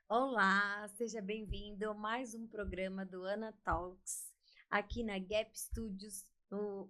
Olá, seja bem-vindo a mais um programa do Ana Talks, aqui na Gap Studios,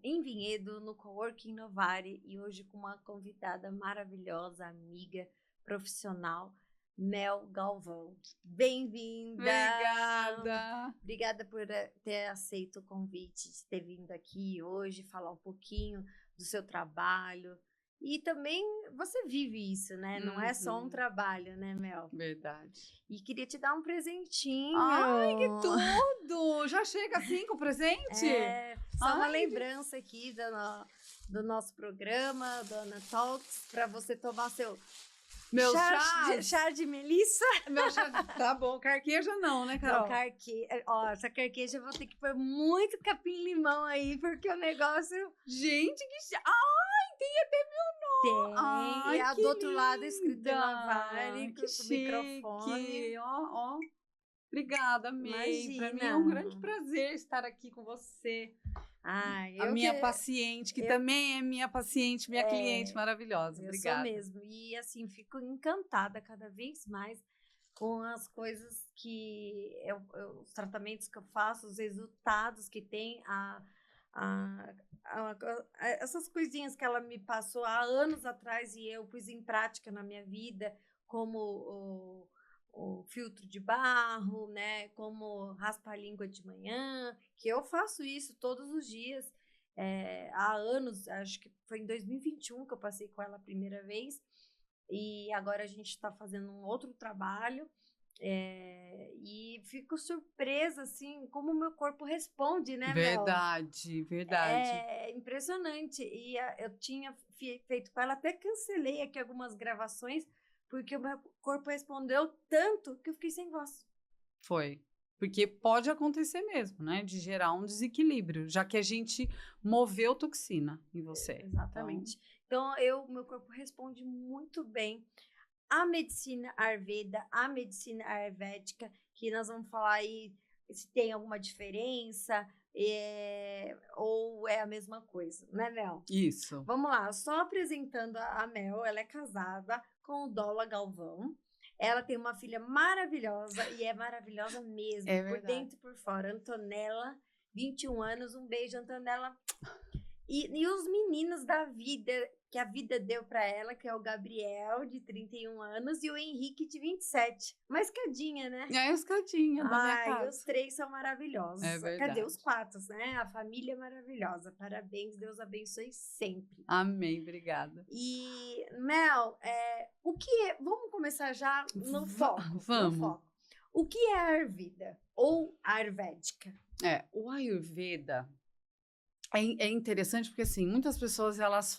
em Vinhedo, no Coworking Novare, e hoje com uma convidada maravilhosa, amiga, profissional, Mel Galvão. Bem-vinda! Obrigada! Obrigada por ter aceito o convite, de ter vindo aqui hoje, falar um pouquinho do seu trabalho. E também você vive isso, né? Não é só um trabalho, né, Mel? Verdade. E queria te dar um presentinho. Ai, que tudo! Já chega assim com o presente? Só uma lembrança aqui do nosso programa, do Ana Talks, para você tomar seu meu chá de melissa. Meu chá, tá bom, carqueja não, né, Carol? Não, ó, essa carqueja eu vou ter que pôr muito capim-limão aí, porque o negócio... Gente, que chá! Ai, tem até meu nome! Tem, ai, e do outro lado escrito Novare, que com o chique. microfone. Ó. Obrigada, amei. Imagina. Para mim é um grande prazer estar aqui com você. A minha paciente, que também é minha paciente, minha cliente maravilhosa. Obrigada. Eu sou mesmo. E assim, fico encantada cada vez mais com as coisas que os tratamentos que eu faço, os resultados que tem, essas coisinhas que ela me passou há anos atrás e eu pus em prática na minha vida, como o filtro de barro, né? Como raspar a língua de manhã, que eu faço isso todos os dias. Há anos, acho que foi em 2021 que eu passei com ela a primeira vez, e agora a gente está fazendo um outro trabalho, e fico surpresa, assim, como o meu corpo responde, né, Verdade, Mel? verdade. É impressionante, e eu tinha feito com ela, até cancelei aqui algumas gravações, porque o meu corpo respondeu tanto que eu fiquei sem voz. Foi. Porque pode acontecer mesmo, né? De gerar um desequilíbrio, já que a gente moveu toxina em você. Exatamente. Então, meu corpo responde muito bem. A medicina Ayurveda, a medicina Ayurvédica, que nós vamos falar aí se tem alguma diferença, ou é a mesma coisa, né, Mel? Isso. Vamos lá, só apresentando a Mel, ela é casada com o Dola Galvão. Ela tem uma filha maravilhosa, e é maravilhosa mesmo, por dentro e por fora. Antonella, 21 anos, um beijo, Antonella. E os meninos da vida, que a vida deu para ela, que é o Gabriel, de 31 anos, e o Henrique, de 27. Uma escadinha, né? É a escadinha da minha casa. Os três são maravilhosos. É verdade. Cadê os quatro, né? A família é maravilhosa. Parabéns, Deus abençoe sempre. Amém, obrigada. E, Mel, vamos começar já no foco. Vamos. No foco. O que é a Ayurveda? Ou Ayurvédica? O Ayurveda é interessante porque, assim, muitas pessoas, elas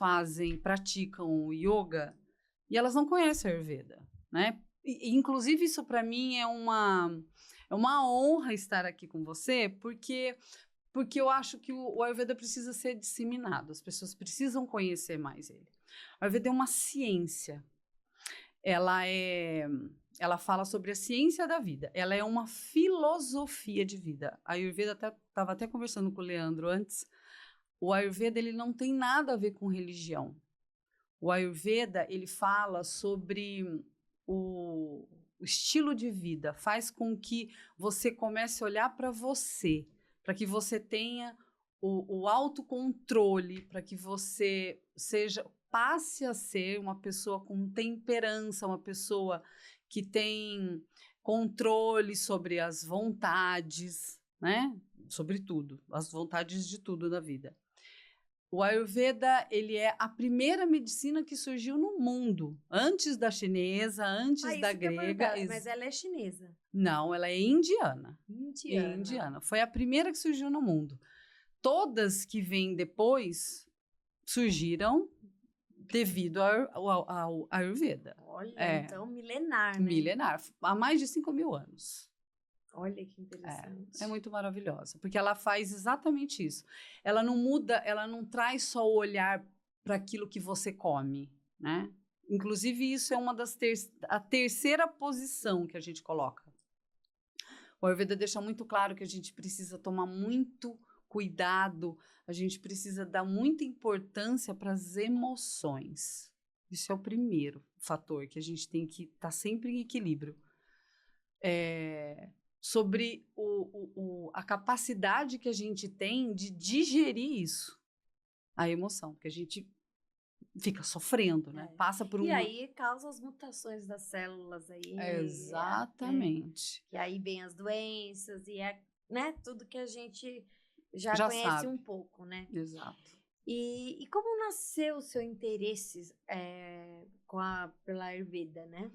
praticam o yoga e elas não conhecem a Ayurveda, né? Inclusive, isso para mim é uma honra estar aqui com você, porque eu acho que o Ayurveda precisa ser disseminado, as pessoas precisam conhecer mais ele. O Ayurveda é uma ciência, ela fala sobre a ciência da vida, ela é uma filosofia de vida. A Ayurveda, estava até conversando com o Leandro antes, o Ayurveda ele não tem nada a ver com religião. O Ayurveda ele fala sobre o estilo de vida, faz com que você comece a olhar para você, para que você tenha o autocontrole, para que você passe a ser uma pessoa com temperança, uma pessoa que tem controle sobre as vontades, né? Sobre tudo, as vontades de tudo na vida. O Ayurveda, ele é a primeira medicina que surgiu no mundo, antes da chinesa, antes da grega. Mas ela é chinesa? Não, ela é indiana. Indiana. Foi a primeira que surgiu no mundo. Todas que vêm depois surgiram devido ao Ayurveda. Olha, então milenar, né? Milenar, há mais de 5.000 anos. Olha que interessante. É muito maravilhosa, porque ela faz exatamente isso. Ela não muda, ela não traz só o olhar para aquilo que você come, né? Inclusive, isso é a terceira posição que a gente coloca. O Ayurveda deixa muito claro que a gente precisa tomar muito cuidado, a gente precisa dar muita importância para as emoções. Isso é o primeiro fator que a gente tem que estar sempre em equilíbrio. Sobre a capacidade que a gente tem de digerir isso, a emoção, porque a gente fica sofrendo, né? Passa por E aí causa as mutações das células aí. Exatamente. E aí vem as doenças e né, tudo que a gente já conhece sabe. um pouco, né? Exato. E como nasceu o seu interesse pela Ayurveda, né?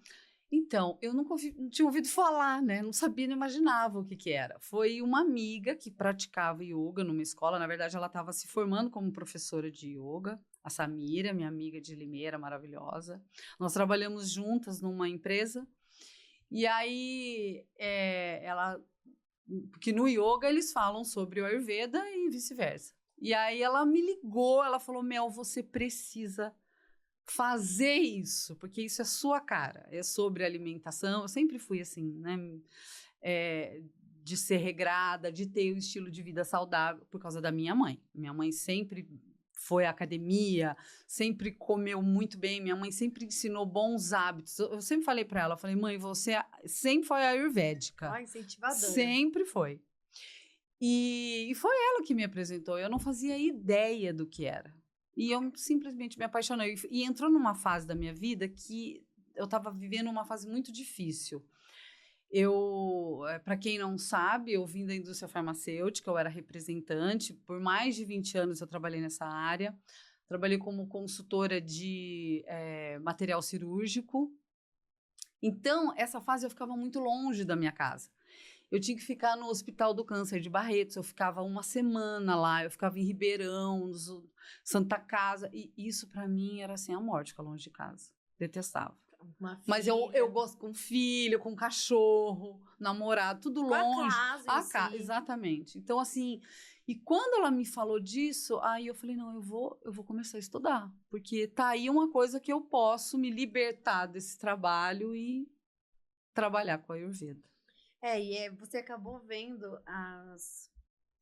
Então, eu nunca não tinha ouvido falar, né? Não sabia, não imaginava o que era. Foi uma amiga que praticava yoga numa escola. Na verdade, ela estava se formando como professora de yoga. A Samira, minha amiga de Limeira, maravilhosa. Nós trabalhamos juntas numa empresa. E aí, porque no yoga eles falam sobre o Ayurveda e vice-versa. E aí ela me ligou, ela falou, Mel, você precisa fazer isso, porque isso é sua cara, é sobre alimentação. Eu sempre fui assim, né? De ser regrada, de ter um estilo de vida saudável, por causa da minha mãe. Minha mãe sempre foi à academia, sempre comeu muito bem, minha mãe sempre ensinou bons hábitos. Eu sempre falei para ela, falei, mãe, você sempre foi ayurvédica. Incentivadora. Sempre foi. E foi ela que me apresentou, eu não fazia ideia do que era. E eu simplesmente me apaixonei. E entrou numa fase da minha vida que eu estava vivendo uma fase muito difícil. Para quem não sabe, eu vim da indústria farmacêutica, eu era representante. Por mais de 20 anos eu trabalhei nessa área. Trabalhei como consultora de material cirúrgico. Então, essa fase eu ficava muito longe da minha casa. Eu tinha que ficar no Hospital do Câncer de Barretos, eu ficava uma semana lá, eu ficava em Ribeirão, Santa Casa, e isso para mim era assim a morte, ficar longe de casa. Detestava. Mas eu gosto com filho, com cachorro, namorado, tudo longe. A casa, exatamente. Então, assim, e quando ela me falou disso, aí eu falei, não, eu vou começar a estudar, porque tá aí uma coisa que eu posso me libertar desse trabalho e trabalhar com a Ayurveda. Você acabou vendo as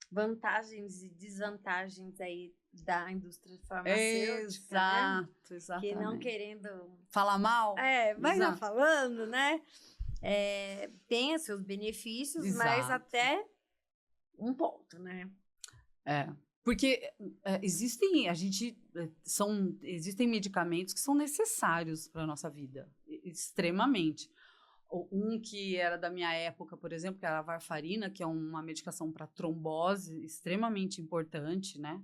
vantagens e desvantagens aí da indústria farmacêutica, né? Exatamente. Que não querendo... Falar mal? Mas não falando, né? Tem os seus benefícios, mas até um ponto, né? Porque existem medicamentos que são necessários para a nossa vida, extremamente. Um que era da minha época, por exemplo, que era a varfarina, que é uma medicação para trombose, extremamente importante, né?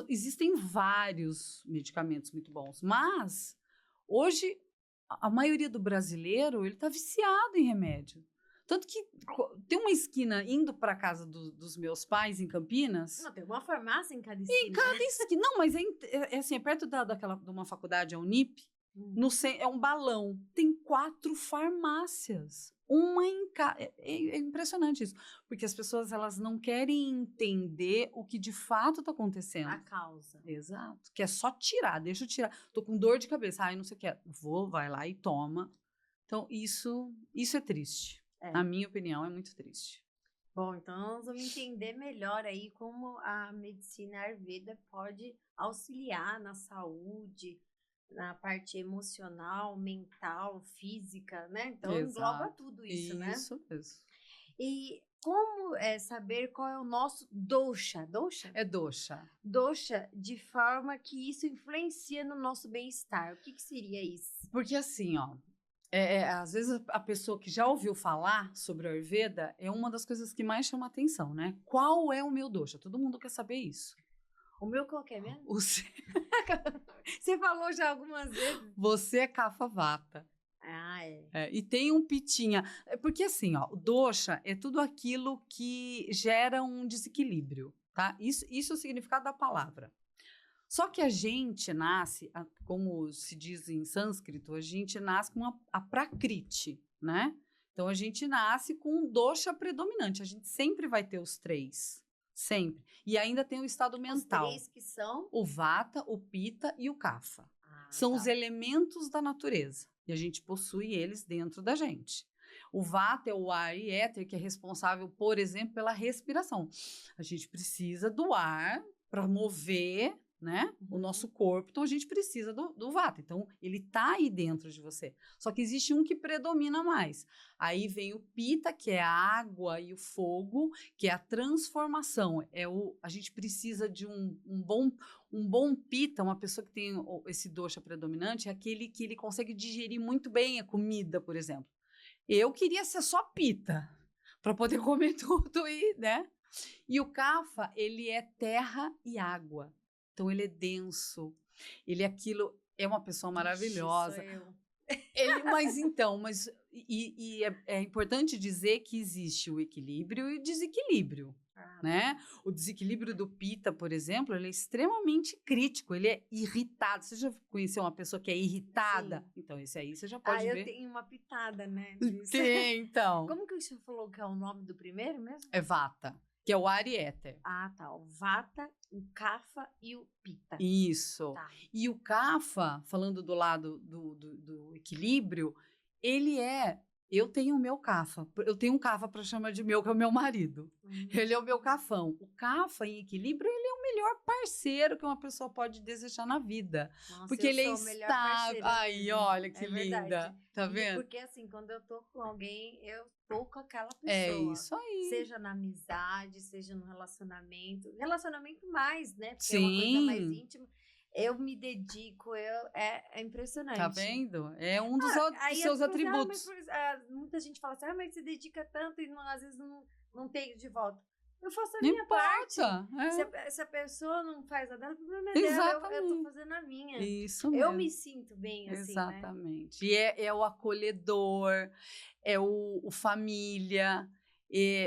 Existem vários medicamentos muito bons, mas hoje a maioria do brasileiro ele está viciado em remédio. Tanto que tem uma esquina indo para a casa dos meus pais em Campinas. Não, tem uma farmácia em cada esquina. Em cada esquina. Não, mas é perto de uma faculdade, a Unip. É um balão. Tem 4 farmácias. Uma em cada. É impressionante isso. Porque as pessoas elas não querem entender o que de fato está acontecendo. A causa. Exato. Que é só tirar. Deixa eu tirar. Tô com dor de cabeça. Ai, não sei o que. Vai lá e toma. Então, isso é triste. Na minha opinião, é muito triste. Bom, então nós vamos entender melhor aí como a medicina Ayurveda pode auxiliar na saúde, na parte emocional, mental, física, né? Então engloba tudo isso, né? Isso mesmo. E como saber qual é o nosso dosha? Dosha? É dosha. Dosha, de forma que isso influencia no nosso bem-estar. O que seria isso? Porque assim, às vezes a pessoa que já ouviu falar sobre a Ayurveda é uma das coisas que mais chama atenção, né? Qual é o meu dosha? Todo mundo quer saber isso. O meu qual que é mesmo? Você falou já algumas vezes. Você é Kapha Vata. E tem um pitinha. Porque assim, o dosha é tudo aquilo que gera um desequilíbrio, tá? Isso é o significado da palavra. Só que a gente nasce, como se diz em sânscrito, a gente nasce com a prakriti, né? Então, a gente nasce com um dosha predominante. A gente sempre vai ter os 3. Sempre. E ainda tem o estado mental. Os 3 que são? O vata, o pitta e o kapha. São os elementos da natureza. E a gente possui eles dentro da gente. O vata é o ar e éter que é responsável, por exemplo, pela respiração. A gente precisa do ar para mover né? O nosso corpo, então a gente precisa do vata. Então, ele tá aí dentro de você. Só que existe um que predomina mais. Aí vem o pita, que é a água e o fogo, que é a transformação. A gente precisa de um bom pita, uma pessoa que tem esse dosha predominante, é aquele que ele consegue digerir muito bem a comida, por exemplo. Eu queria ser só pita, para poder comer tudo e, né? E o kapha, ele é terra e água. Então, ele é denso. Ele é aquilo... É uma pessoa maravilhosa. Ixi, sou eu. É importante dizer que existe o equilíbrio e o desequilíbrio, né? O desequilíbrio do pita, por exemplo, ele é extremamente crítico, ele é irritado. Você já conheceu uma pessoa que é irritada? Sim. Então, esse aí você já pode ver. Eu tenho uma pitada, né? Disso. Tem, então. Como que você falou que é o nome do primeiro mesmo? É vata, que é o ar e éter. Ah, tá. O vata, o kapha e o pita. Isso. Tá. E o kapha, falando do lado do equilíbrio, ele é... Eu tenho o meu kapha. Eu tenho um kapha para chamar de meu, que é o meu marido. Ele é o meu kafão. O kapha em equilíbrio, ele é o melhor parceiro que uma pessoa pode desejar na vida. Nossa, porque ele é o melhor parceiro estável. Ai, mesmo. olha que É linda. verdade. Tá vendo? Porque assim, quando eu tô com alguém, eu tô com aquela pessoa. É isso aí. Seja na amizade, seja no relacionamento. Relacionamento mais, né? Porque é uma coisa mais íntima. Eu me dedico, é impressionante. Tá vendo? É um dos seus atributos. Muita gente fala assim, mas você dedica tanto e às vezes não tem de volta. Eu faço a Não minha parte. É. Se a pessoa não faz a dela, o problema é dela, eu tô fazendo a minha. Isso mesmo. Eu me sinto bem assim, exatamente. Né? E é o acolhedor, é o família...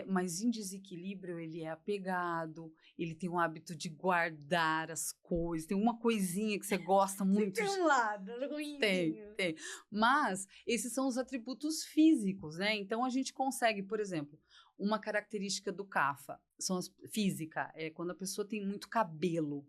mas em desequilíbrio ele é apegado, ele tem um hábito de guardar as coisas, tem uma coisinha que você gosta muito. Tem um lado ruim. Tem. Mas esses são os atributos físicos, né? Então a gente consegue, por exemplo, uma característica do kapha, física, é quando a pessoa tem muito cabelo.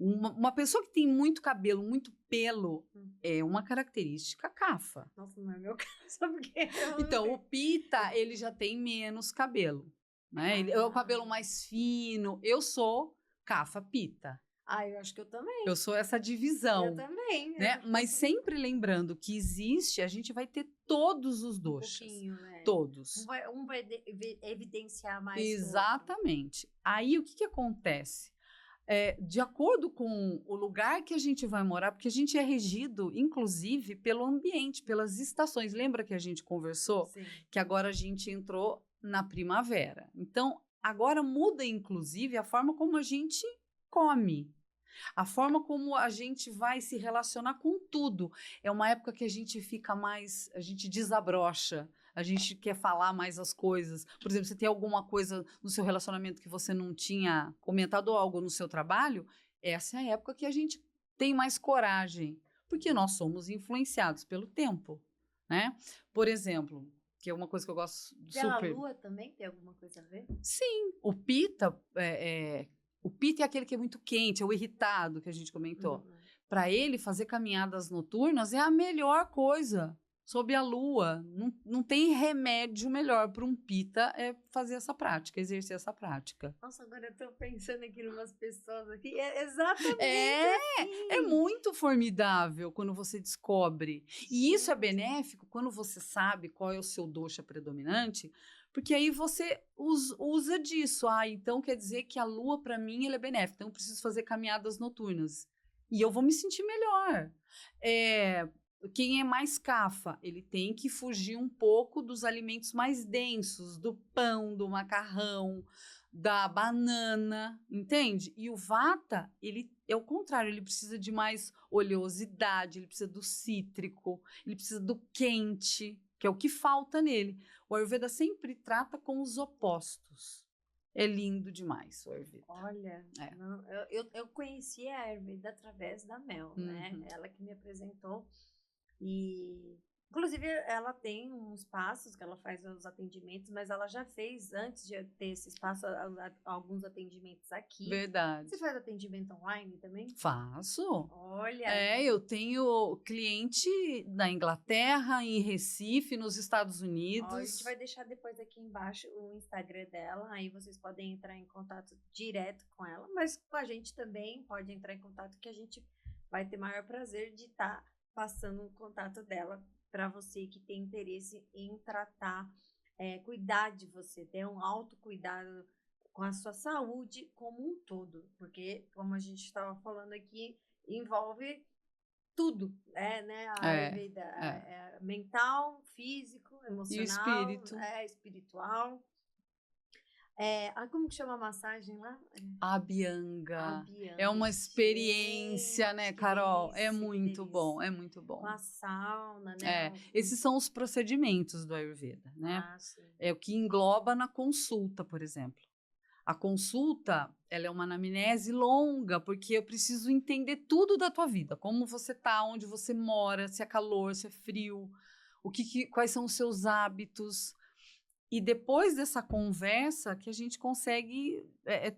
Uma pessoa que tem muito cabelo, muito pelo, é uma característica kapha. Nossa, não é meu caso, porque então, o pita, ele já tem menos cabelo, né? Ele é o cabelo mais fino. Eu sou kapha pita. Eu acho que eu também. Eu sou essa divisão. Eu também. Né? Mas sempre lembrando que existe, a gente vai ter todos os doshas. Um pouquinho, né? Todos. Um vai evidenciar mais. Exatamente. Aí, o que acontece? De acordo com o lugar que a gente vai morar, porque a gente é regido, inclusive, pelo ambiente, pelas estações. Lembra que a gente conversou? Sim. Que agora a gente entrou na primavera. Então, agora muda, inclusive, a forma como a gente come. A forma como a gente vai se relacionar com tudo. É uma época que a gente fica mais... A gente desabrocha. A gente quer falar mais as coisas. Por exemplo, você tem alguma coisa no seu relacionamento que você não tinha comentado, ou algo no seu trabalho, essa é a época que a gente tem mais coragem, porque nós somos influenciados pelo tempo, né? Por exemplo, que é uma coisa que eu gosto super... A lua também tem alguma coisa a ver? Sim, o pita é aquele que é muito quente, é o irritado que a gente comentou. Para ele, fazer caminhadas noturnas é a melhor coisa. Sob a lua, não tem remédio melhor para um pita fazer essa prática, exercer essa prática. Nossa, agora eu tô pensando aqui em umas pessoas aqui, exatamente assim. É muito formidável quando você descobre. E isso é benéfico quando você sabe qual é o seu dosha predominante, porque aí você usa disso. Então quer dizer que a lua, para mim, ela é benéfica, então eu preciso fazer caminhadas noturnas. E eu vou me sentir melhor. Quem é mais kapha, ele tem que fugir um pouco dos alimentos mais densos, do pão, do macarrão, da banana, entende? E o vata, ele é o contrário, ele precisa de mais oleosidade, ele precisa do cítrico, ele precisa do quente, que é o que falta nele. O Ayurveda sempre trata com os opostos. É lindo demais o Ayurveda. Olha, eu conheci a Ayurveda através da Mel, né? Ela que me apresentou. E Inclusive, ela tem uns passos que ela faz os atendimentos, mas ela já fez, antes de ter esse espaço, alguns atendimentos aqui. Verdade. Você faz atendimento online também? Faço. Olha, Eu tenho cliente na Inglaterra, em Recife, nos Estados ó, a gente Unidos. vai deixar depois aqui embaixo o Instagram dela, aí vocês podem entrar em contato direto com ela, mas com a gente também pode entrar em contato, que a gente vai ter maior prazer de estar passando o contato dela para você que tem interesse em tratar, cuidar de você, ter um autocuidado com a sua saúde como um todo, porque, como a gente estava falando aqui, envolve tudo, né? A É, Ayurveda é. é mental, físico, E o emocional, espírito. espiritual. Como que chama a massagem lá? A Bianga. É Bianga. uma experiência, né, Gente, que Carol? É delícia, que muito bom, delícia. é muito Com bom. a sauna, né? Esses são os procedimentos do Ayurveda, né? Sim. É o que engloba na consulta, por exemplo. A consulta, ela é uma anamnese longa, porque eu preciso entender tudo da tua vida, como você tá, onde você mora, se é calor, se é frio, quais são os seus hábitos. E depois dessa conversa que a gente consegue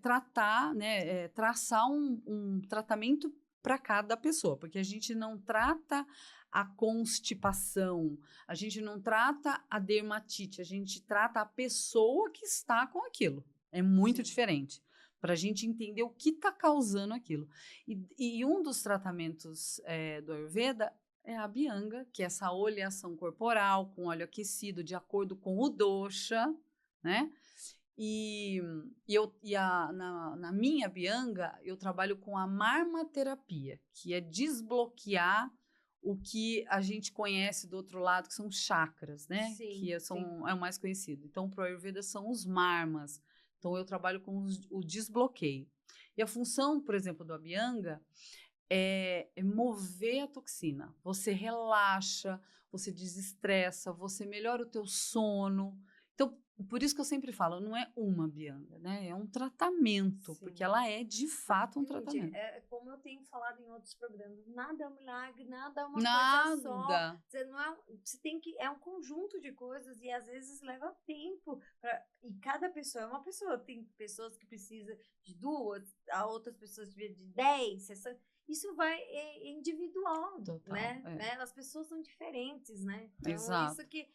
tratar, né, traçar um tratamento para cada pessoa, porque a gente não trata a constipação, a gente não trata a dermatite, a gente trata a pessoa que está com aquilo. É muito Sim. diferente, para a gente entender o que está causando aquilo. E um dos tratamentos do Ayurveda é a Bianga, que é essa oleação corporal com óleo aquecido de acordo com o dosha, né? Na minha Bianga, eu trabalho com a marmaterapia, que é desbloquear o que a gente conhece do outro lado, que são chakras, né? Sim, Que é o mais conhecido. Então, para o Ayurveda são os marmas. Então, eu trabalho com o desbloqueio. E a função, por exemplo, do Abhyanga é mover a toxina. Você relaxa, você desestressa, você melhora o teu sono. Então, por isso que eu sempre falo, não é uma Bianga, né? É um tratamento, porque Sim. ela é de fato um Gente, tratamento. como eu tenho falado em outros programas, nada é um milagre, nada é uma coisa só. Nada. Você tem que, é um conjunto de coisas e às vezes leva tempo. E cada pessoa é uma pessoa. Tem pessoas que precisam de 2, a outras pessoas de 10, 60. Isso é individual, Total, né? As pessoas são diferentes, né? Então, Exato. isso que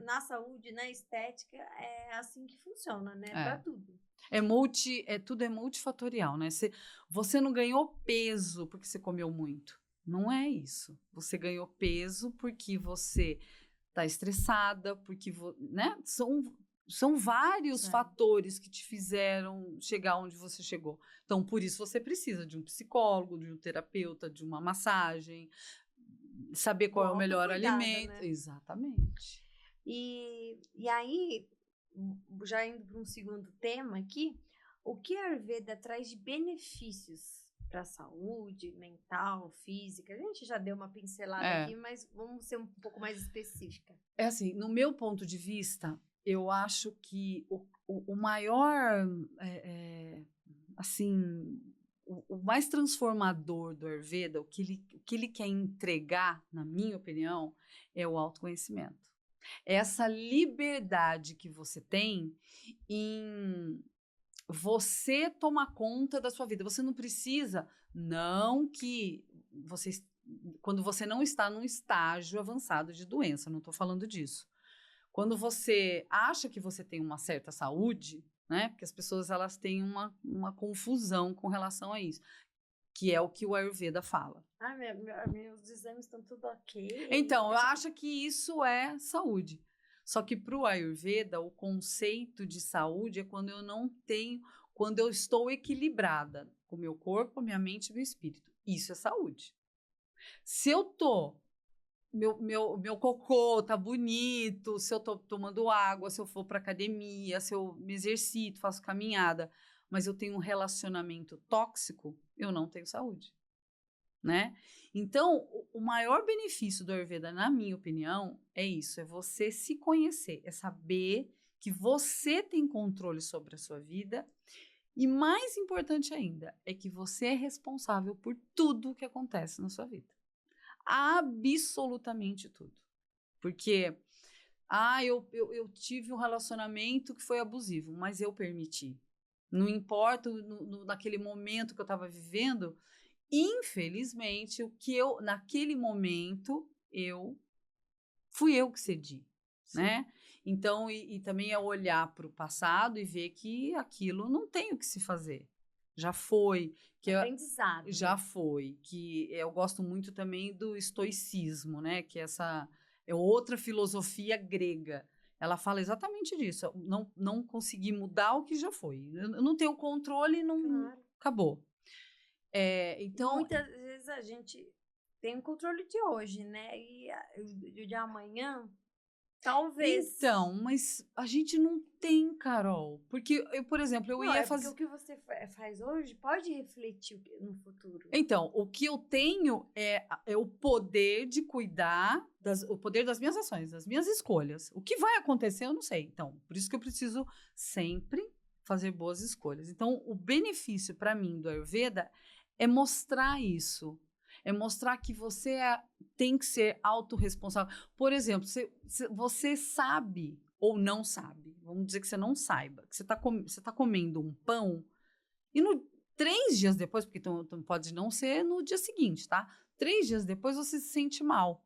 na saúde, na estética, é assim que funciona, né? Para tudo. Tudo é multifatorial, né? Você não ganhou peso porque você comeu muito. Não é isso. Você ganhou peso porque você está estressada, porque, né? São vários fatores que te fizeram chegar onde você chegou. Então, por isso você precisa de um psicólogo, de um terapeuta, de uma massagem, saber qual é o melhor alimento. Né? Exatamente. E aí, já indo para um segundo tema aqui, o que a Ayurveda traz de benefícios para a saúde mental, física? A gente já deu uma pincelada aqui, mas vamos ser um pouco mais específica. É assim, no meu ponto de vista, eu acho que o maior, assim, o mais transformador do Ayurveda, o que ele quer entregar, na minha opinião, é o autoconhecimento. É essa liberdade que você tem em você tomar conta da sua vida. Você não precisa, quando você não está num estágio avançado de doença, não estou falando disso. Quando você acha que você tem uma certa saúde, né? Porque as pessoas elas têm uma confusão com relação a isso, que é o que o Ayurveda fala. Meus exames estão tudo ok. Então, eu acho que isso é saúde. Só que para o Ayurveda, o conceito de saúde é quando eu estou equilibrada com o meu corpo, minha mente e meu espírito. Isso é saúde. Se eu meu cocô tá bonito, se eu tô tomando água, se eu for para academia, se eu me exercito, faço caminhada, mas eu tenho um relacionamento tóxico, eu não tenho saúde, né? Então, o maior benefício do Ayurveda, na minha opinião, é isso, é você se conhecer, é saber que você tem controle sobre a sua vida e, mais importante ainda, é que você é responsável por tudo o que acontece na sua vida. Absolutamente tudo. Porque, eu tive um relacionamento que foi abusivo, mas eu permiti. Não importa naquele momento que eu estava vivendo, infelizmente, naquele momento, fui eu que cedi, Sim. né? Então, e também é olhar para o passado e ver que aquilo não tem o que se fazer. Já foi. Aprendizado. Já foi. Que eu gosto muito também do estoicismo, né? Que é outra filosofia grega. Ela fala exatamente disso. Não conseguir mudar o que já foi. Eu não tenho controle, não Claro. acabou. E Então, muitas vezes a gente tem o controle de hoje, né? E o de amanhã, talvez. Então, mas a gente não tem, Carol. Porque por exemplo, eu Não, ia é porque fazer. o que você faz hoje pode refletir no futuro. Então, o que eu tenho é o poder de cuidar, o poder das minhas ações, das minhas escolhas. O que vai acontecer, eu não sei. Então, por isso que eu preciso sempre fazer boas escolhas. Então, o benefício para mim do Ayurveda é mostrar isso. É mostrar que você tem que ser autorresponsável. Por exemplo, você sabe ou não sabe, vamos dizer que você não saiba, que você tá comendo um pão e 3 dias depois, porque então pode não ser no dia seguinte, tá? 3 dias depois você se sente mal.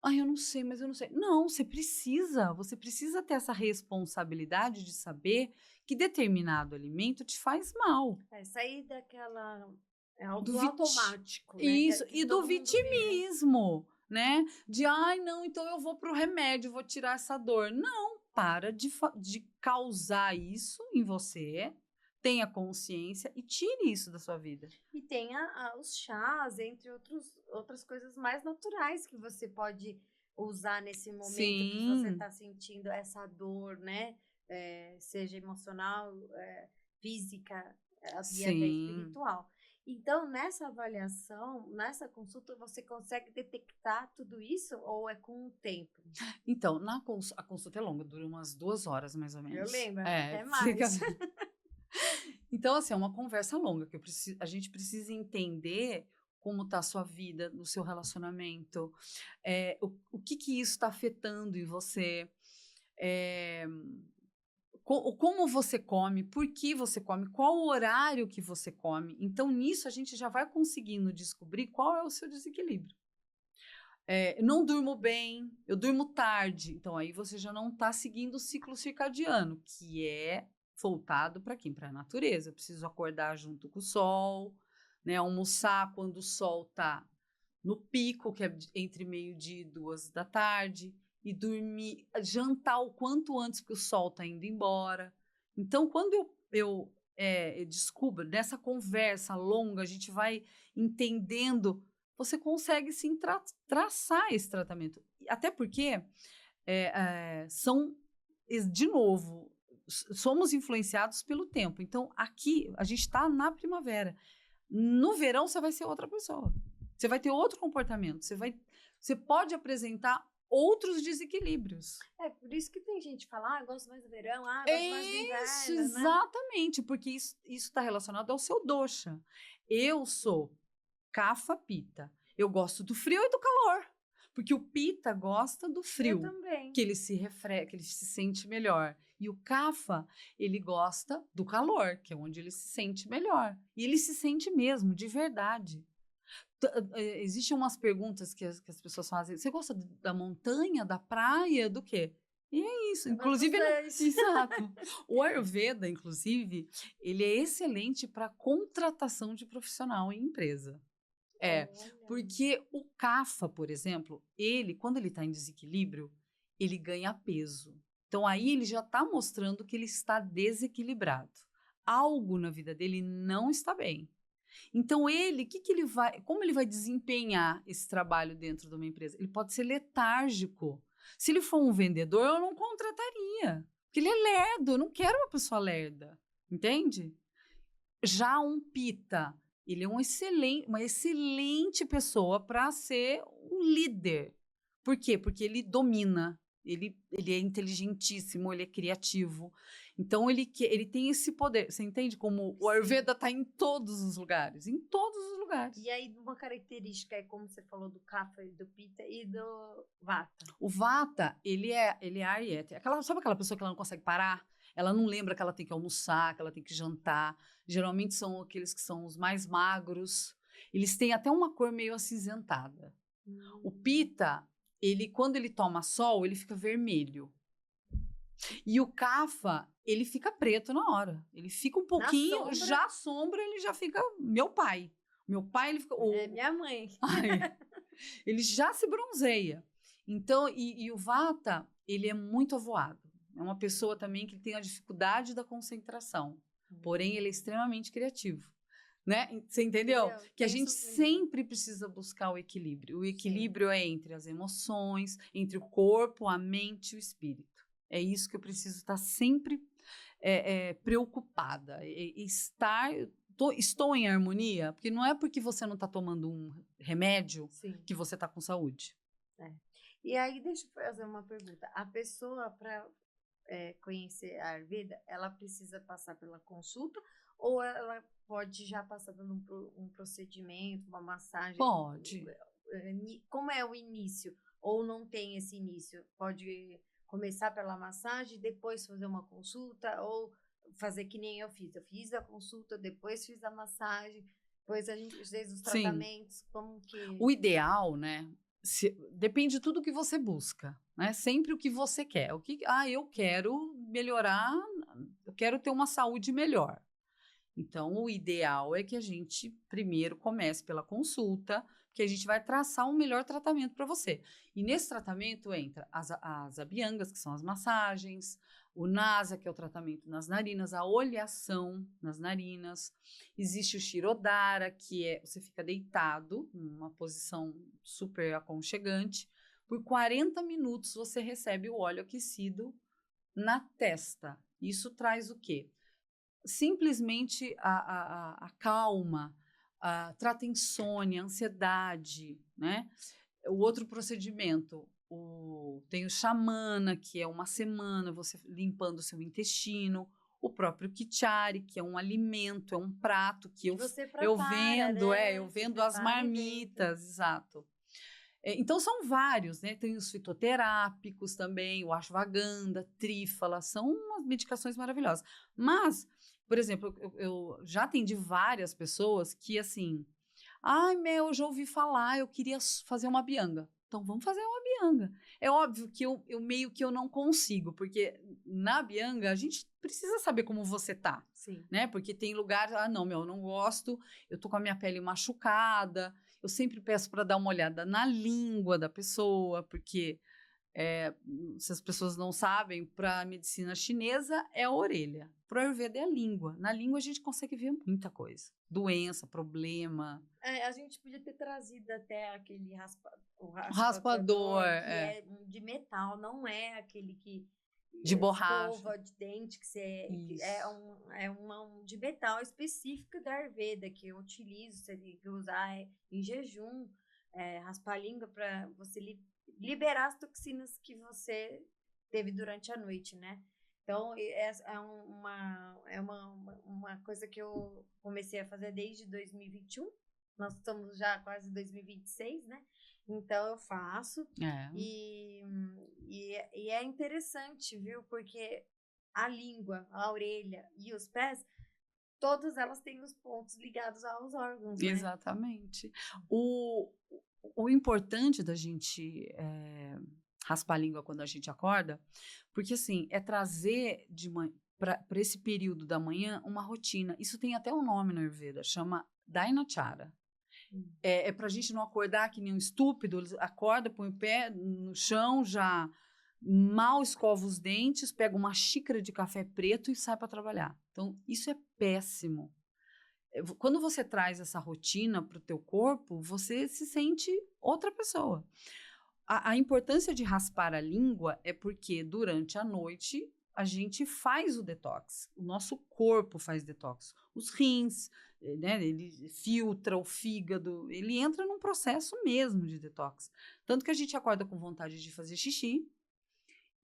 Ai, eu não sei, mas eu não sei. Não, você precisa ter essa responsabilidade de saber que determinado alimento te faz mal. Sair daquela Do do automático, né? Isso, que e do todo mundo vive. vitimismo, né? De, ai, não, então eu vou pro remédio, vou tirar essa dor. Não, para de causar isso em você, tenha consciência e tire isso da sua vida. E tem os chás, entre outras coisas mais naturais que você pode usar nesse momento que você Sim, está sentindo essa dor, né? Seja emocional, física, e até sim. espiritual. Então, nessa avaliação, nessa consulta, você consegue detectar tudo isso ou é com o tempo? Então, a consulta é longa, dura umas 2 horas, mais ou menos. Eu lembro, É, até mais. Então, assim, é uma conversa longa, que a gente precisa entender como está a sua vida, no seu relacionamento, o que isso está afetando em você, como você come, por que você come, qual o horário que você come. Então, nisso, a gente já vai conseguindo descobrir qual é o seu desequilíbrio. Não durmo bem, eu durmo tarde. Então, aí você já não está seguindo o ciclo circadiano, que é voltado para quem? Para a natureza. Eu preciso acordar junto com o sol, né? Almoçar quando o sol está no pico, que é entre 12:00 e 2:00, e dormir, jantar o quanto antes, porque o sol está indo embora. Então, quando eu descubro, nessa conversa longa, a gente vai entendendo, você consegue sim traçar esse tratamento. Até porque, de novo, somos influenciados pelo tempo. Então, aqui, a gente está na primavera. No verão, você vai ser outra pessoa. Você vai ter outro comportamento. Você pode apresentar outros desequilíbrios. Por isso que tem gente que fala, gosto mais do verão, gosto mais do inverno, Isso, né? exatamente, porque isso está relacionado ao seu dosha. Eu sou Kapha Pitta. Eu gosto do frio e do calor. Porque o Pitta gosta do frio. Eu também. Que ele se que ele se sente melhor. E o Kapha, ele gosta do calor, que é onde ele se sente melhor. E ele se sente mesmo, de verdade. Existem umas perguntas que as pessoas fazem. Você gosta da montanha, da praia, do quê? E é isso. Inclusive, exato. O Ayurveda, inclusive, ele é excelente para contratação de profissional em empresa. Porque o Kapha, por exemplo, quando ele está em desequilíbrio, ele ganha peso. Então, aí ele já está mostrando que ele está desequilibrado. Algo na vida dele não está bem. Então, como ele vai desempenhar esse trabalho dentro de uma empresa? Ele pode ser letárgico. Se ele for um vendedor, eu não contrataria. Porque ele é lerdo, eu não quero uma pessoa lerda. Entende? Já um Pitta, ele é uma excelente pessoa para ser um líder. Por quê? Porque ele domina. Ele é inteligentíssimo, ele é criativo. Então, ele tem esse poder. Você entende como o Ayurveda está em todos os lugares? Em todos os lugares. E aí, uma característica é como você falou do Kapha e do Pitta e do Vata. O Vata, ele é Ariete. Sabe aquela pessoa que ela não consegue parar? Ela não lembra que ela tem que almoçar, que ela tem que jantar. Geralmente são aqueles que são os mais magros. Eles têm até uma cor meio acinzentada. O Pitta, quando ele toma sol, ele fica vermelho. E o Kapha, ele fica preto na hora. Ele fica um pouquinho, já sombra, ele já fica meu pai. Meu pai, ele fica... É minha mãe. Ele já se bronzeia. Então, e o Vata, ele é muito avoado. É uma pessoa também que tem a dificuldade da concentração. Porém, ele é extremamente criativo. Né? Você entendeu? Que a gente sempre precisa buscar o equilíbrio. O equilíbrio é entre as emoções, entre o corpo, a mente e o espírito. É isso que eu preciso estar sempre preocupada. Estou em harmonia, porque não é porque você não está tomando um remédio que você está com saúde. E aí, deixa eu fazer uma pergunta. A pessoa, para conhecer a Ayurveda, ela precisa passar pela consulta ou ela pode já passar por um procedimento, uma massagem? Pode. Como é o início? Ou não tem esse início? Pode começar pela massagem, depois fazer uma consulta, ou fazer que nem eu fiz. Eu fiz a consulta, depois fiz a massagem, depois a gente fez os tratamentos. Como que... O ideal, né? Depende de tudo que você busca, né? Sempre o que você quer. Eu quero melhorar, eu quero ter uma saúde melhor. Então, o ideal é que a gente primeiro comece pela consulta, que a gente vai traçar um melhor tratamento para você. E nesse tratamento entra as abhyangas, que são as massagens, o nasa, que é o tratamento nas narinas, a oleação nas narinas. Existe o shirodhara, que você fica deitado, numa posição super aconchegante. Por 40 minutos você recebe o óleo aquecido na testa. Isso traz o quê? Simplesmente a calma, trata insônia, ansiedade, né? O outro procedimento, tem o xamana, que é uma semana você limpando o seu intestino, o próprio kichari, que é um alimento, é um prato que eu vendo, né? Eu vendo as marmitas, exato. Então, são vários, né? Tem os fitoterápicos também, o ashwagandha, trífala, são umas medicações maravilhosas. Mas, por exemplo, eu já atendi várias pessoas que, assim, eu já ouvi falar, eu queria fazer uma abhyanga. Então, vamos fazer uma abhyanga. É óbvio que eu meio que eu não consigo, porque na abhyanga a gente precisa saber como você tá. Sim. Né? Porque tem lugares, eu não gosto, eu tô com a minha pele machucada. Eu sempre peço para dar uma olhada na língua da pessoa, porque se as pessoas não sabem, para a medicina chinesa é a orelha, para o Ayurveda é a língua. Na língua a gente consegue ver muita coisa, doença, problema. A gente podia ter trazido até aquele raspador, que é de metal, não é aquele que de borracha, escova de dente, que é um de metal específico da Ayurveda, que eu utilizo, você tem que usar em jejum, raspar a língua para você liberar as toxinas que você teve durante a noite, né? Então, é uma coisa que eu comecei a fazer desde 2021, nós estamos já quase em 2026, né? Então, eu faço. E é interessante, viu? Porque a língua, a orelha e os pés, todas elas têm os pontos ligados aos órgãos, né? Exatamente. O importante da gente raspar a língua quando a gente acorda, porque, assim, é trazer para esse período da manhã uma rotina. Isso tem até um nome na Ayurveda, chama Dinacharya. É para a gente não acordar que nem um estúpido, acorda, põe o pé no chão, já mal escova os dentes, pega uma xícara de café preto e sai para trabalhar. Então, isso é péssimo. Quando você traz essa rotina para o teu corpo, você se sente outra pessoa. A importância de raspar a língua é porque durante a noite a gente faz o detox. O nosso corpo faz detox. Os rins, né, ele filtra o fígado, ele entra num processo mesmo de detox. Tanto que a gente acorda com vontade de fazer xixi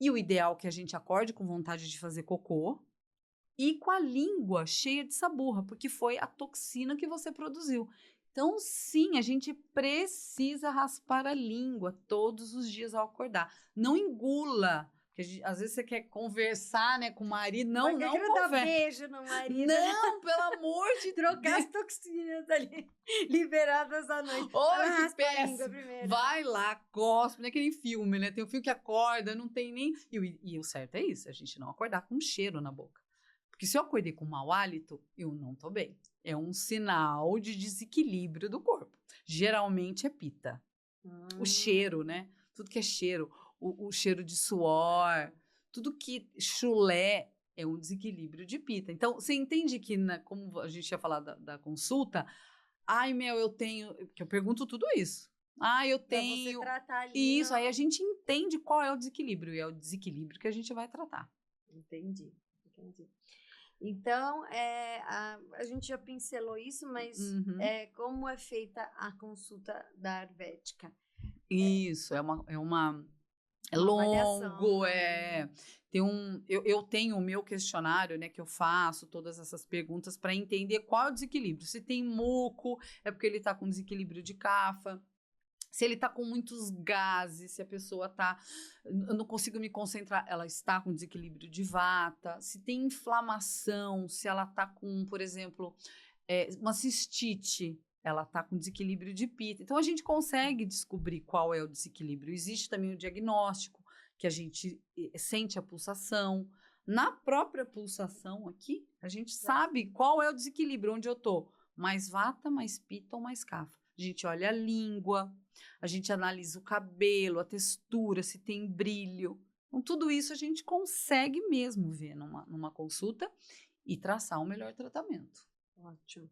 E o ideal é que a gente acorde com vontade de fazer cocô e com a língua cheia de saburra, porque foi a toxina que você produziu. Então, sim, a gente precisa raspar a língua todos os dias ao acordar. Não engula. Porque às vezes você quer conversar, né, com o marido. Não, Mas não quero dar conversa. beijo no marido. Não, pelo amor de Trocar as toxinas ali liberadas à noite. Oi, que Raspa a língua péssimo. primeiro. Vai lá, cospe, naquele filme, né? Tem um filme que acorda, não tem nem... E o certo é isso, a gente não acordar com um cheiro na boca. Porque se eu acordei com mau hálito, eu não tô bem. É um sinal de desequilíbrio do corpo. Geralmente é pita. O cheiro, né? Tudo que é cheiro. O cheiro de suor. Tudo que chulé é um desequilíbrio de pita. Então, você entende que, como a gente ia falar da consulta... Ai, eu tenho... Porque eu pergunto tudo isso. Eu tenho... Pra você tratar ali. Isso, aí a gente entende qual é o desequilíbrio. E é o desequilíbrio que a gente vai tratar. Entendi. Então, a gente já pincelou isso, mas como é feita a consulta da Ayurvédica? Isso, é longo, avaliação, né? Eu tenho o meu questionário, né, que eu faço todas essas perguntas para entender qual é o desequilíbrio. Se tem muco, é porque ele está com desequilíbrio de kapha. Se ele está com muitos gases, se a pessoa está... Eu não consigo me concentrar, ela está com desequilíbrio de vata. Se tem inflamação, se ela está com, por exemplo, uma cistite, ela está com desequilíbrio de pita. Então, a gente consegue descobrir qual é o desequilíbrio. Existe também o diagnóstico, que a gente sente a pulsação. Na própria pulsação aqui, a gente sabe qual é o desequilíbrio, onde eu estou. Mais vata, mais pita ou mais kapha. A gente olha a língua, a gente analisa o cabelo, a textura, se tem brilho. Então, tudo isso a gente consegue mesmo ver numa consulta e traçar um melhor tratamento. Ótimo.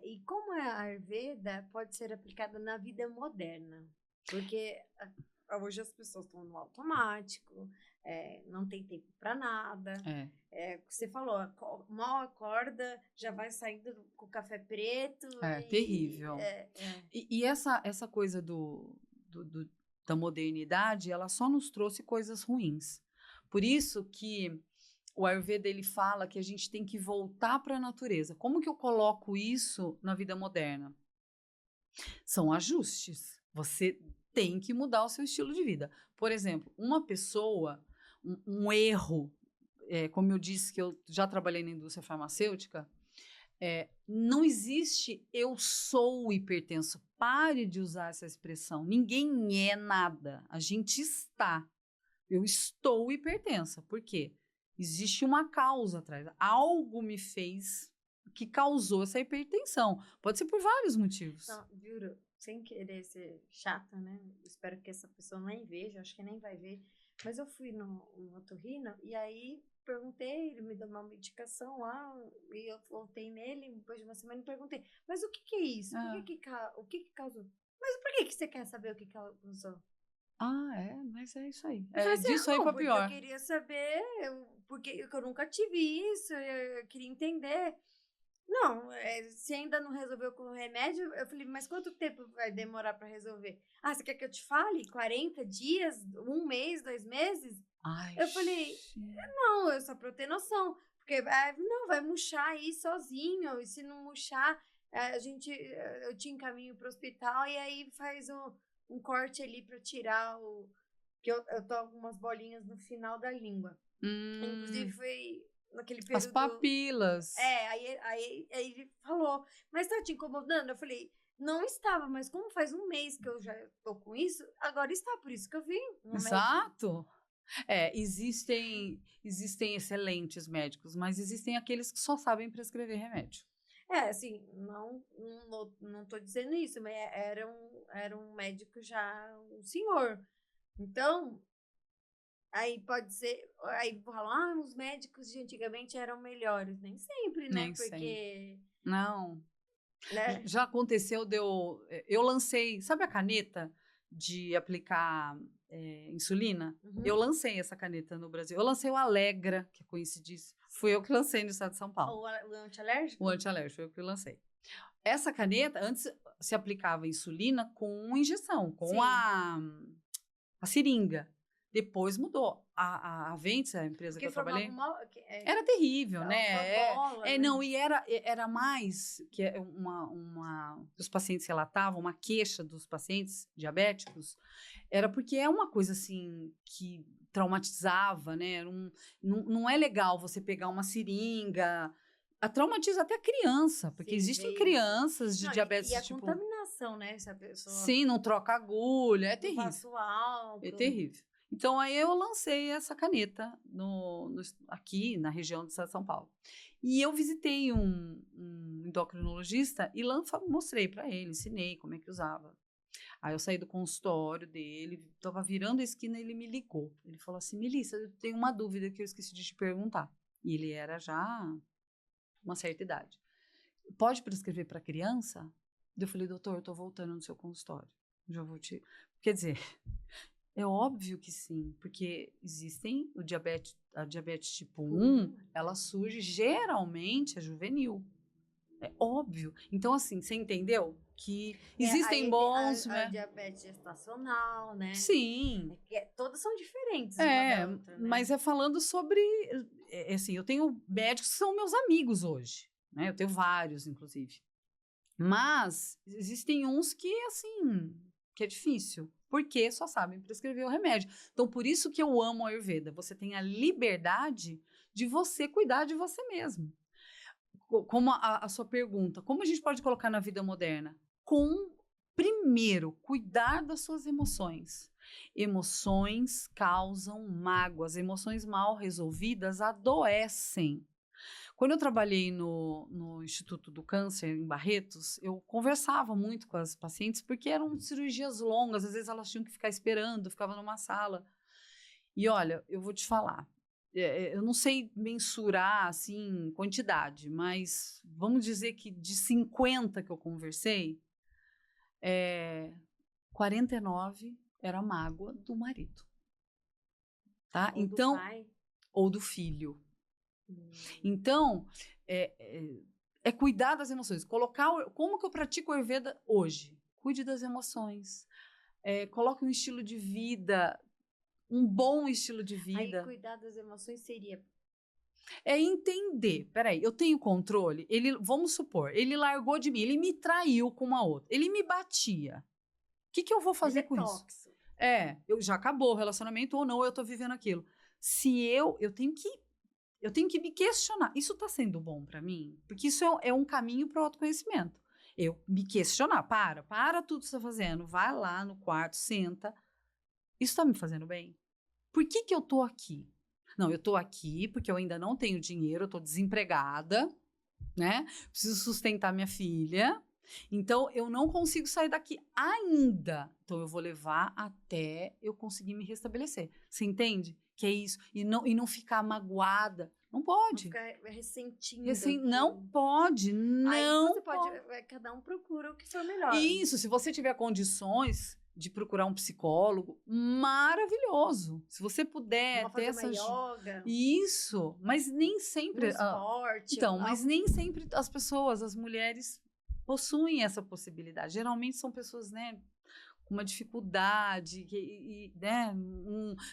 E como a Ayurveda pode ser aplicada na vida moderna? Porque hoje as pessoas estão no automático, não tem tempo para nada. Você falou, mal acorda, já vai saindo com café preto. Terrível. E essa coisa da modernidade, ela só nos trouxe coisas ruins. Por isso que o Ayurveda, ele fala que a gente tem que voltar para a natureza. Como que eu coloco isso na vida moderna? São ajustes. Você tem que mudar o seu estilo de vida. Por exemplo, uma pessoa, um erro, como eu disse que eu já trabalhei na indústria farmacêutica, não existe eu sou hipertenso. Pare de usar essa expressão. Ninguém é nada. A gente está. Eu estou hipertensa. Por quê? Existe uma causa atrás. Algo me fez que causou essa hipertensão. Pode ser por vários motivos. Não, juro, sem querer ser chata, né? Espero que essa pessoa nem veja, acho que nem vai ver. Mas eu fui no otorrino e aí perguntei, ele me deu uma medicação lá e eu voltei nele, depois de uma semana e perguntei, mas o que é isso? O que causou? Mas por que você quer saber o que causou? Mas é isso aí. Disso aí pra pior. Eu queria saber, porque eu nunca tive isso, eu queria entender. Não, se ainda não resolveu com o remédio, eu falei, mas quanto tempo vai demorar para resolver? Você quer que eu te fale? 40 dias? 1 mês? 2 meses? Eu falei, não, é só para eu ter noção. Porque, não, vai murchar aí sozinho, e se não murchar, eu te encaminho para o hospital e aí faz um corte ali para tirar que eu tô com algumas bolinhas no final da língua. Inclusive, foi... naquele período... As papilas. Aí ele falou, mas tá te incomodando? Eu falei, não estava, mas como faz 1 mês que eu já tô com isso, agora está, por isso que eu vim. Exato. Existem excelentes médicos, mas existem aqueles que só sabem prescrever remédio. Assim, não tô dizendo isso, mas era um médico já, um senhor. Então... Aí pode ser, aí falam, os médicos de antigamente eram melhores. Nem sempre, né? Nem porque... sempre. Não. Né? Já aconteceu eu lancei, sabe a caneta de aplicar insulina? Eu lancei essa caneta no Brasil. Eu lancei o Alegra, que é conhecidíssimo. Fui eu que lancei no estado de São Paulo. O antialérgico? O antialérgico, foi eu que lancei. Essa caneta, antes se aplicava insulina com injeção, com a seringa. Depois mudou. A Aventis, a empresa que eu trabalhei, era era terrível, né? uma bola, né? Não, e era mais que os pacientes relatavam, uma queixa dos pacientes diabéticos, era porque é uma coisa assim que traumatizava, né? Não é legal você pegar uma seringa, traumatiza até a criança, porque Sim, existem ver crianças de Não, diabetes e a tipo. contaminação, né? Se a pessoa Sim, não troca agulha, é não terrível. passa o álcool. É terrível. Então, aí eu lancei essa caneta aqui na região do estado de São Paulo. E eu visitei um endocrinologista e mostrei para ele, ensinei como é que usava. Aí eu saí do consultório dele, estava virando a esquina e ele me ligou. Ele falou assim, Melissa, eu tenho uma dúvida que eu esqueci de te perguntar. E ele era já uma certa idade. Pode prescrever para criança? Eu falei, doutor, eu estou voltando no seu consultório. Já vou te... Quer dizer, é óbvio que sim, porque existem a diabetes tipo 1, ela surge geralmente, é juvenil. É óbvio. Então, assim, você entendeu? Que existem bons... A diabetes gestacional, né? Sim. Todas são diferentes uma da outra, né? Mas é falando sobre... assim, eu tenho médicos que são meus amigos hoje, né? Eu tenho vários, inclusive. Mas existem uns que, assim, que é difícil, porque só sabem prescrever o remédio. Então, por isso que eu amo a Ayurveda. Você tem a liberdade de você cuidar de você mesmo. Como a sua pergunta, como a gente pode colocar na vida moderna? Primeiro, cuidar das suas emoções. Emoções causam mágoas, emoções mal resolvidas adoecem. Quando eu trabalhei no Instituto do Câncer, em Barretos, eu conversava muito com as pacientes, porque eram cirurgias longas, às vezes elas tinham que ficar esperando, ficava numa sala. E olha, eu vou te falar, eu não sei mensurar, assim, quantidade, mas vamos dizer que de 50 que eu conversei, 49 era mágoa do marido. Tá? Ou então, do pai. Ou do filho. Então, é cuidar das emoções. Como que eu pratico o Ayurveda hoje? Cuide das emoções. Coloque um estilo de vida, um bom estilo de vida. Aí, cuidar das emoções seria... É entender. Peraí, eu tenho controle? Vamos supor, ele largou de mim, ele me traiu com uma outra, ele me batia. O que eu vou fazer com isso? Já acabou o relacionamento ou não, eu tô vivendo aquilo. Se eu tenho que me questionar. Isso está sendo bom para mim? Porque isso é um caminho para o autoconhecimento. Eu me questionar. Para tudo que você está fazendo. Vai lá no quarto, senta. Isso está me fazendo bem? Por que eu estou aqui? Não, eu estou aqui porque eu ainda não tenho dinheiro, eu estou desempregada, né? Preciso sustentar minha filha. Então, eu não consigo sair daqui ainda. Então, eu vou levar até eu conseguir me restabelecer. Você entende? Que é isso. E não ficar magoada. Não pode. Não ficar ressentindo. Não pode. Não. Aí você pode. Cada um procura o que for melhor. Isso. Se você tiver condições de procurar um psicólogo, maravilhoso. Se você puder ter essa yoga. Isso. Mas nem sempre. Esporte. Então, mas nem sempre as pessoas, as mulheres, possuem essa possibilidade. Geralmente são pessoas, né, com uma dificuldade, né,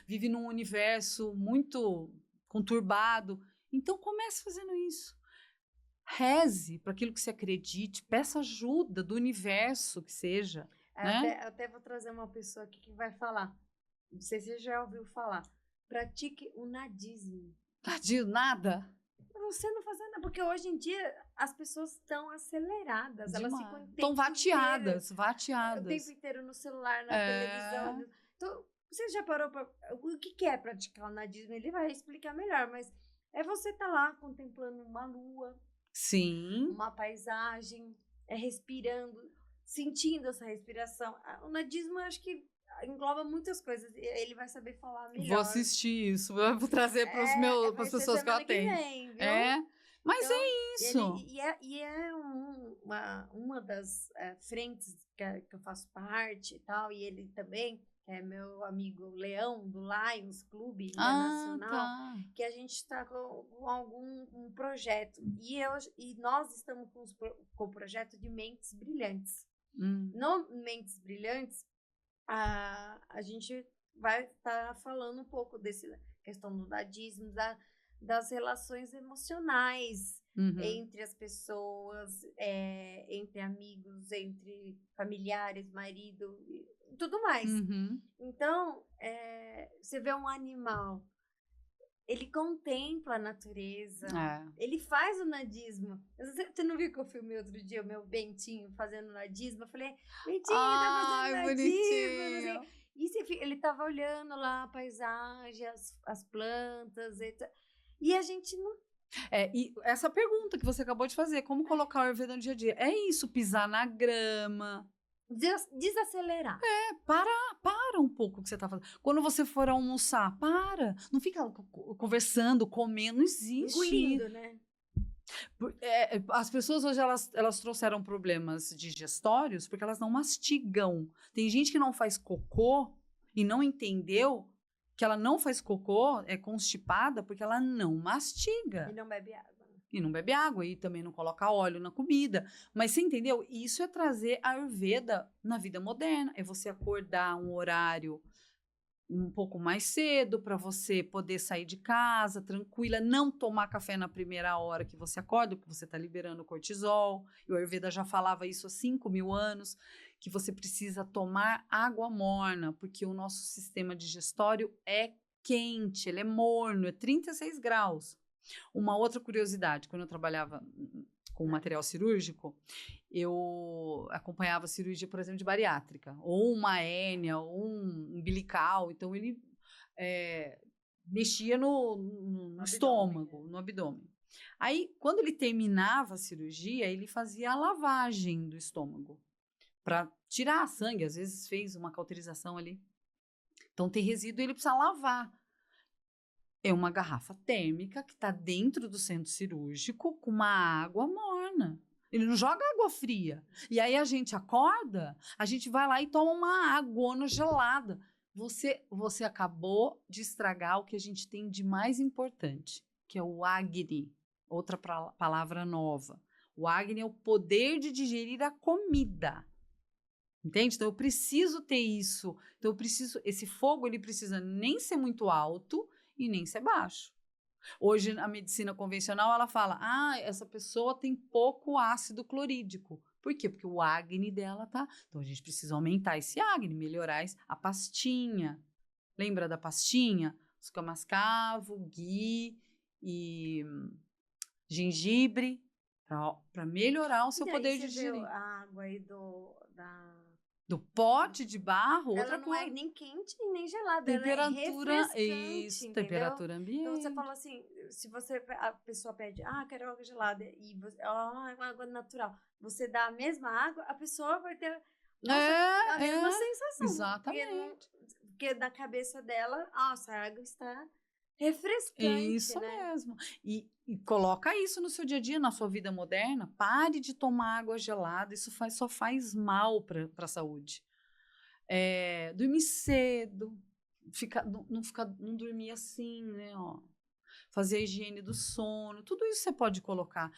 vive num universo muito conturbado. Então, comece fazendo isso. Reze para aquilo que você acredite, peça ajuda do universo que seja. Né? Até vou trazer uma pessoa aqui que vai falar. Não sei se você já ouviu falar. Pratique o nadismo. Nada? Você não fazer nada, porque hoje em dia as pessoas estão aceleradas, Demais. Elas ficam estão vateadas. O tempo inteiro no celular, na televisão. Então, você já parou para... O que é praticar o nadismo? Ele vai explicar melhor, mas é você estar lá contemplando uma lua, sim, uma paisagem, respirando, sentindo essa respiração. O nadismo, eu acho que engloba muitas coisas. Ele vai saber falar melhor. Vou assistir isso. Vou trazer para as pessoas que eu atendo. Vem, viu? Mas então, é isso. E é uma das frentes que eu faço parte e tal. E ele também é meu amigo Leão, do Lions Clube Internacional. Que a gente está com algum projeto. E nós estamos com o projeto de Mentes Brilhantes. No Mentes Brilhantes, a gente vai estar falando um pouco dessa questão do dadismo, das relações emocionais entre as pessoas, entre amigos, entre familiares, marido, e tudo mais. Então, você vê um animal, ele contempla a natureza, ele faz o nadismo. Você não viu que eu filmei outro dia o meu Bentinho fazendo nadismo? Eu falei, Bentinho, tá fazendo nadismo. Assim. E ele tava olhando lá a paisagem, as plantas, e a gente não... E essa pergunta que você acabou de fazer, como colocar o Ayurveda no dia a dia? É isso, pisar na grama. Desacelerar. Para um pouco o que você tá fazendo. Quando você for almoçar, para. Não fica conversando, comendo, não existe. Engolindo, né? As pessoas hoje, elas trouxeram problemas digestórios porque elas não mastigam. Tem gente que não faz cocô e não entendeu que ela não faz cocô, é constipada porque ela não mastiga. E não bebe água. E não bebe água, e também não coloca óleo na comida. Mas você entendeu? Isso é trazer a Ayurveda na vida moderna. É você acordar um horário um pouco mais cedo para você poder sair de casa tranquila, não tomar café na primeira hora que você acorda, porque você está liberando cortisol. E o Ayurveda já falava isso há 5.000 anos, que você precisa tomar água morna, porque o nosso sistema digestório é quente, ele é morno, é 36 graus. Uma outra curiosidade, quando eu trabalhava com material cirúrgico, eu acompanhava a cirurgia, por exemplo, de bariátrica, ou uma hérnia, ou um umbilical, então ele mexia no estômago, no abdômen. Aí, quando ele terminava a cirurgia, ele fazia a lavagem do estômago, para tirar sangue, às vezes fez uma cauterização ali. Então, tem resíduo e ele precisa lavar. É uma garrafa térmica que está dentro do centro cirúrgico com uma água morna. Ele não joga água fria. E aí a gente acorda, a gente vai lá e toma uma água gelada. Você acabou de estragar o que a gente tem de mais importante, que é o Agni, outra palavra nova. O Agni é o poder de digerir a comida. Entende? Então eu preciso ter isso. Então esse fogo, ele precisa nem ser muito alto e nem ser baixo. Hoje, a medicina convencional, ela fala, essa pessoa tem pouco ácido clorídrico. Por quê? Porque o Agni dela tá... Então, a gente precisa aumentar esse Agni, melhorar a pastinha. Lembra da pastinha? Açúcar mascavo, ghee e gengibre, para melhorar o seu poder de digerir. A água aí do pote de barro, ela outra não coisa. É nem quente nem gelada, temperatura, ela é refrescante, temperatura ambiente. Então você fala assim, se a pessoa pede, quero água gelada, e você, água natural, você dá a mesma água, a pessoa vai ter a mesma sensação. Exatamente. Porque na cabeça dela, a água está refrescante, isso, né? Mesmo. E coloca isso no seu dia a dia, na sua vida moderna. Pare de tomar água gelada. Isso só faz mal para a saúde. Dormir cedo. Não dormir assim, né? Fazer a higiene do sono. Tudo isso você pode colocar.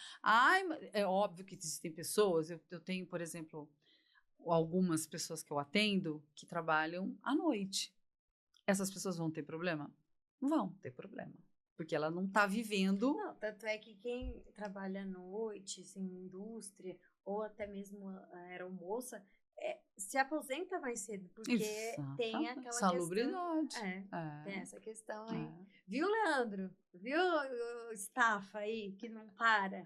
É óbvio que existem pessoas. Eu tenho, por exemplo, algumas pessoas que eu atendo que trabalham à noite. Essas pessoas vão ter problema? Vão ter problema, porque ela não está vivendo... Não, tanto é que quem trabalha à noite, assim, indústria, ou até mesmo aeromoça, se aposenta mais cedo, porque tem aquela salubridade. Questão... tem essa questão aí. Viu, Leandro? Viu o estafa aí, que não para?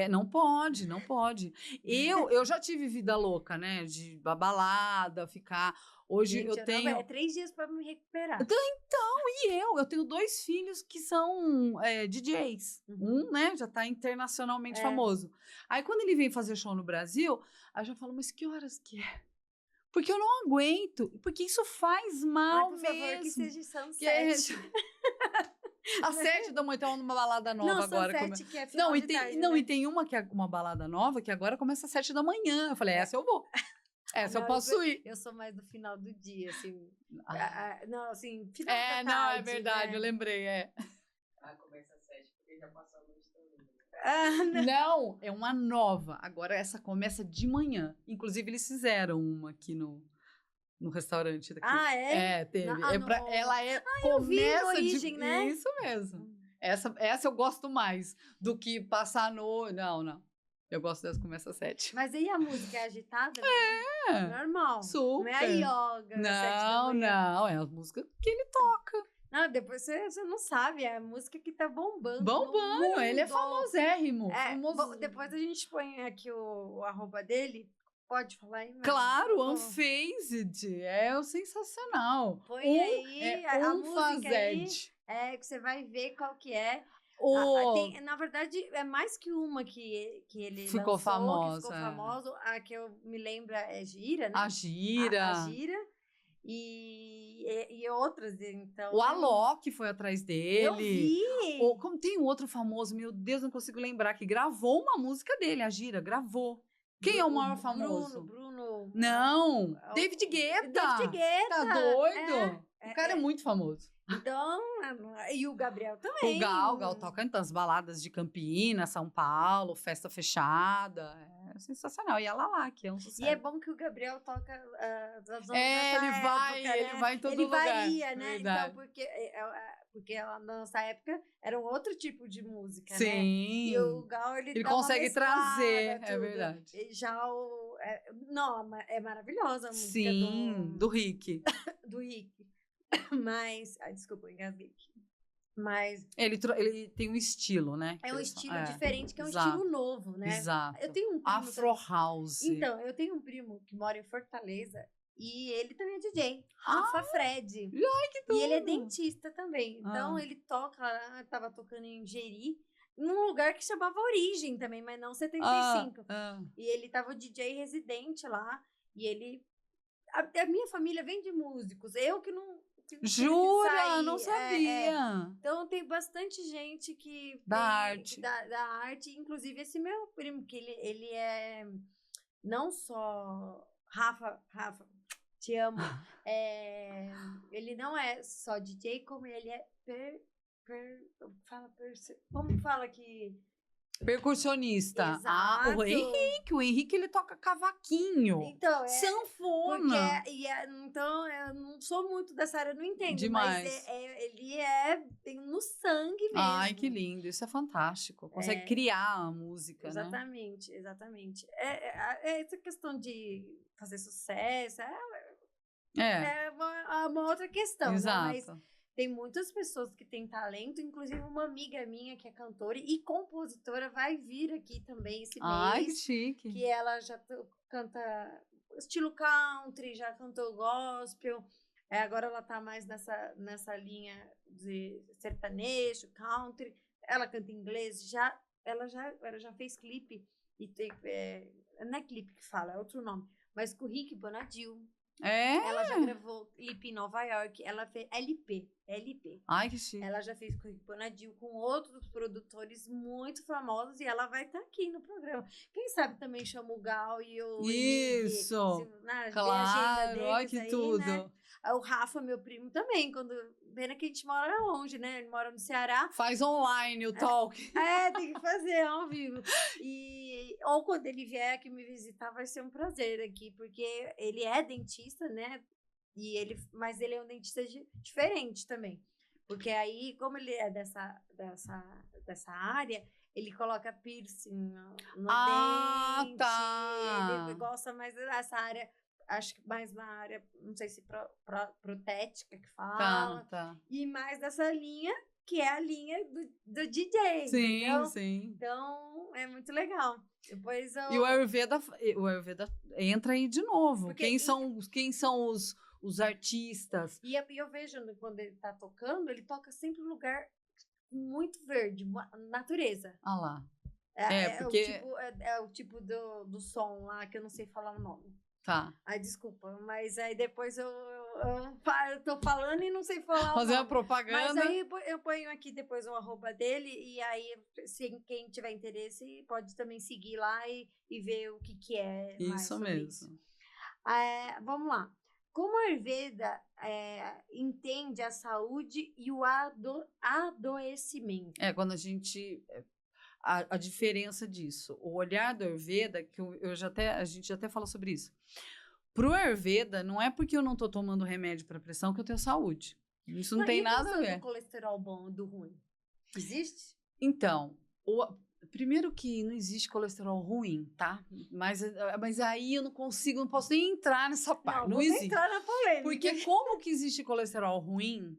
Não pode, não pode. Eu já tive vida louca, né, de balada, ficar... Hoje Gente, eu tenho... 3 dias para me recuperar. Então, eu tenho 2 filhos que são DJs. Um, né, já tá internacionalmente famoso. Aí, quando ele vem fazer show no Brasil, aí eu já falo, mas que horas que é? Porque eu não aguento. Porque isso faz mal por mesmo. favor, que seja sunset. Às 7 da manhã tem uma balada nova não, agora. Sunset, que é final de tarde, né? E tem uma que é uma balada nova que agora começa às 7 da manhã. Eu falei, essa eu vou. Essa eu posso ir. Eu sou mais do final do dia, assim. Não, assim, final da tarde. Não, é verdade, né? eu lembrei, começa às 7, porque já passou a noite também. Não, é uma nova. Agora essa começa de manhã. Inclusive, eles fizeram uma aqui no restaurante daqui. Ah, é? Teve. No... Ela eu vi no começa Origem, né? Isso mesmo. Essa eu gosto mais do que passar no... Não. Eu gosto dessa começa 7. Mas aí a música é agitada? Normal. Super. Não é yoga. Não. É a música que ele toca. Não, depois você não sabe. É a música que tá bombando. Bombando. Ele é famosérrimo. Depois a gente põe aqui o arroba dele. Pode falar aí? Claro, Unfazed. É sensacional. Põe aí a música aí. Que você vai ver qual que é. Na verdade, é mais que uma que ele ficou famosa. A que eu me lembro é Gira, né? A Gira. A Gira. E outras, então... O Alok foi atrás dele. Eu vi! Como tem um outro famoso, meu Deus, não consigo lembrar, que gravou uma música dele, a Gira, gravou. Quem é o maior famoso? Bruno. Não, David Guetta. Tá doido? O cara é muito famoso. Então, e o Gabriel também. O Gal toca em as baladas de Campinas, São Paulo, festa fechada. É sensacional. E a Lala, que é um sucesso. E é bom que o Gabriel toca ele vai em todo lugar. Ele varia, né? Verdade. Então, porque na nossa época era um outro tipo de música, Sim. né? E o Gal, ele consegue trazer, tudo. é verdade. E já não, é maravilhosa a música. Sim, do Rick. Do Rick. Mas, desculpa, eu engasguei aqui. Mas ele tem um estilo, né? É um estilo diferente, que é um estilo novo, né? Exato. Eu tenho um primo Afro House. Então, eu tenho um primo que mora em Fortaleza e ele também é DJ, Rafa Fred. Ai, que tudo. E ele é dentista também. Então, ele tava tocando em Jeri, num lugar que chamava Origem também, mas não 75. E ele tava o DJ residente lá, e ele... A minha família vem de músicos, eu que não... Jura? Não sabia. Então tem bastante gente que da arte. Da arte, inclusive esse meu primo, que ele é não só Rafa, te amo. Ele não é só DJ, como ele é como fala que percussionista. Exato. O Henrique, ele toca cavaquinho. Então, sanfona. Então, eu não sou muito dessa área, eu não entendo. Demais. Mas ele tem no sangue mesmo. Ai, que lindo. Isso é fantástico. Consegue criar a música, exatamente, né? Exatamente. Essa questão de fazer sucesso é uma outra questão. Exato. Né? Mas tem muitas pessoas que têm talento, inclusive uma amiga minha que é cantora e compositora vai vir aqui também esse mês. Ai, que chique. Que ela já canta estilo country, já cantou gospel. Agora ela tá mais nessa linha de sertanejo, country. Ela canta inglês, ela já fez clipe. E não é clipe que fala, é outro nome. Mas com o Rick Bonadil. Ela já gravou clipe em Nova York. Ela fez LP. Ai, que chique. Ela já fez com o Rick Bonadil, com outros produtores muito famosos. E ela vai estar aqui no programa. Quem sabe também chama o Gal e o Isso! Henrique, claro, olha que tudo. Né? O Rafa, meu primo, também. Pena que a gente mora longe, né? Ele mora no Ceará. Faz online o talk. Tem que fazer ao vivo. Ou quando ele vier aqui me visitar, vai ser um prazer aqui, porque ele é dentista, né? Mas ele é um dentista diferente também. Porque aí, como ele é dessa área, ele coloca piercing no dente. Tá. Ele gosta mais dessa área. Acho que mais uma área, não sei se protética que fala. Tá. E mais dessa linha, que é a linha do DJ. Sim, entendeu? sim. Então, é muito legal. Depois E o Ayurveda entra aí de novo. Porque quem são os artistas? E eu vejo quando ele tá tocando, ele toca sempre em um lugar muito verde, natureza. Ah lá. Porque... o tipo do som lá, que eu não sei falar o nome. Tá. Ai, desculpa, mas aí depois eu tô falando e não sei falar fazer uma propaganda. Mas aí eu ponho aqui depois o arroba dele e aí quem tiver interesse pode também seguir lá e ver o que é. Isso mesmo. Vamos lá. Como a Ayurveda entende a saúde e o adoecimento? Quando a gente... A diferença disso. O olhar do Ayurveda, que a gente já até falou sobre isso. Pro Ayurveda, não é porque eu não tô tomando remédio para pressão que eu tenho saúde. Isso não tem nada a ver. Do colesterol bom e do ruim? Existe? Então, primeiro que não existe colesterol ruim, tá? Mas aí eu não posso nem entrar nessa parte. Não existe. Entrar na polêmica. Porque como que existe colesterol ruim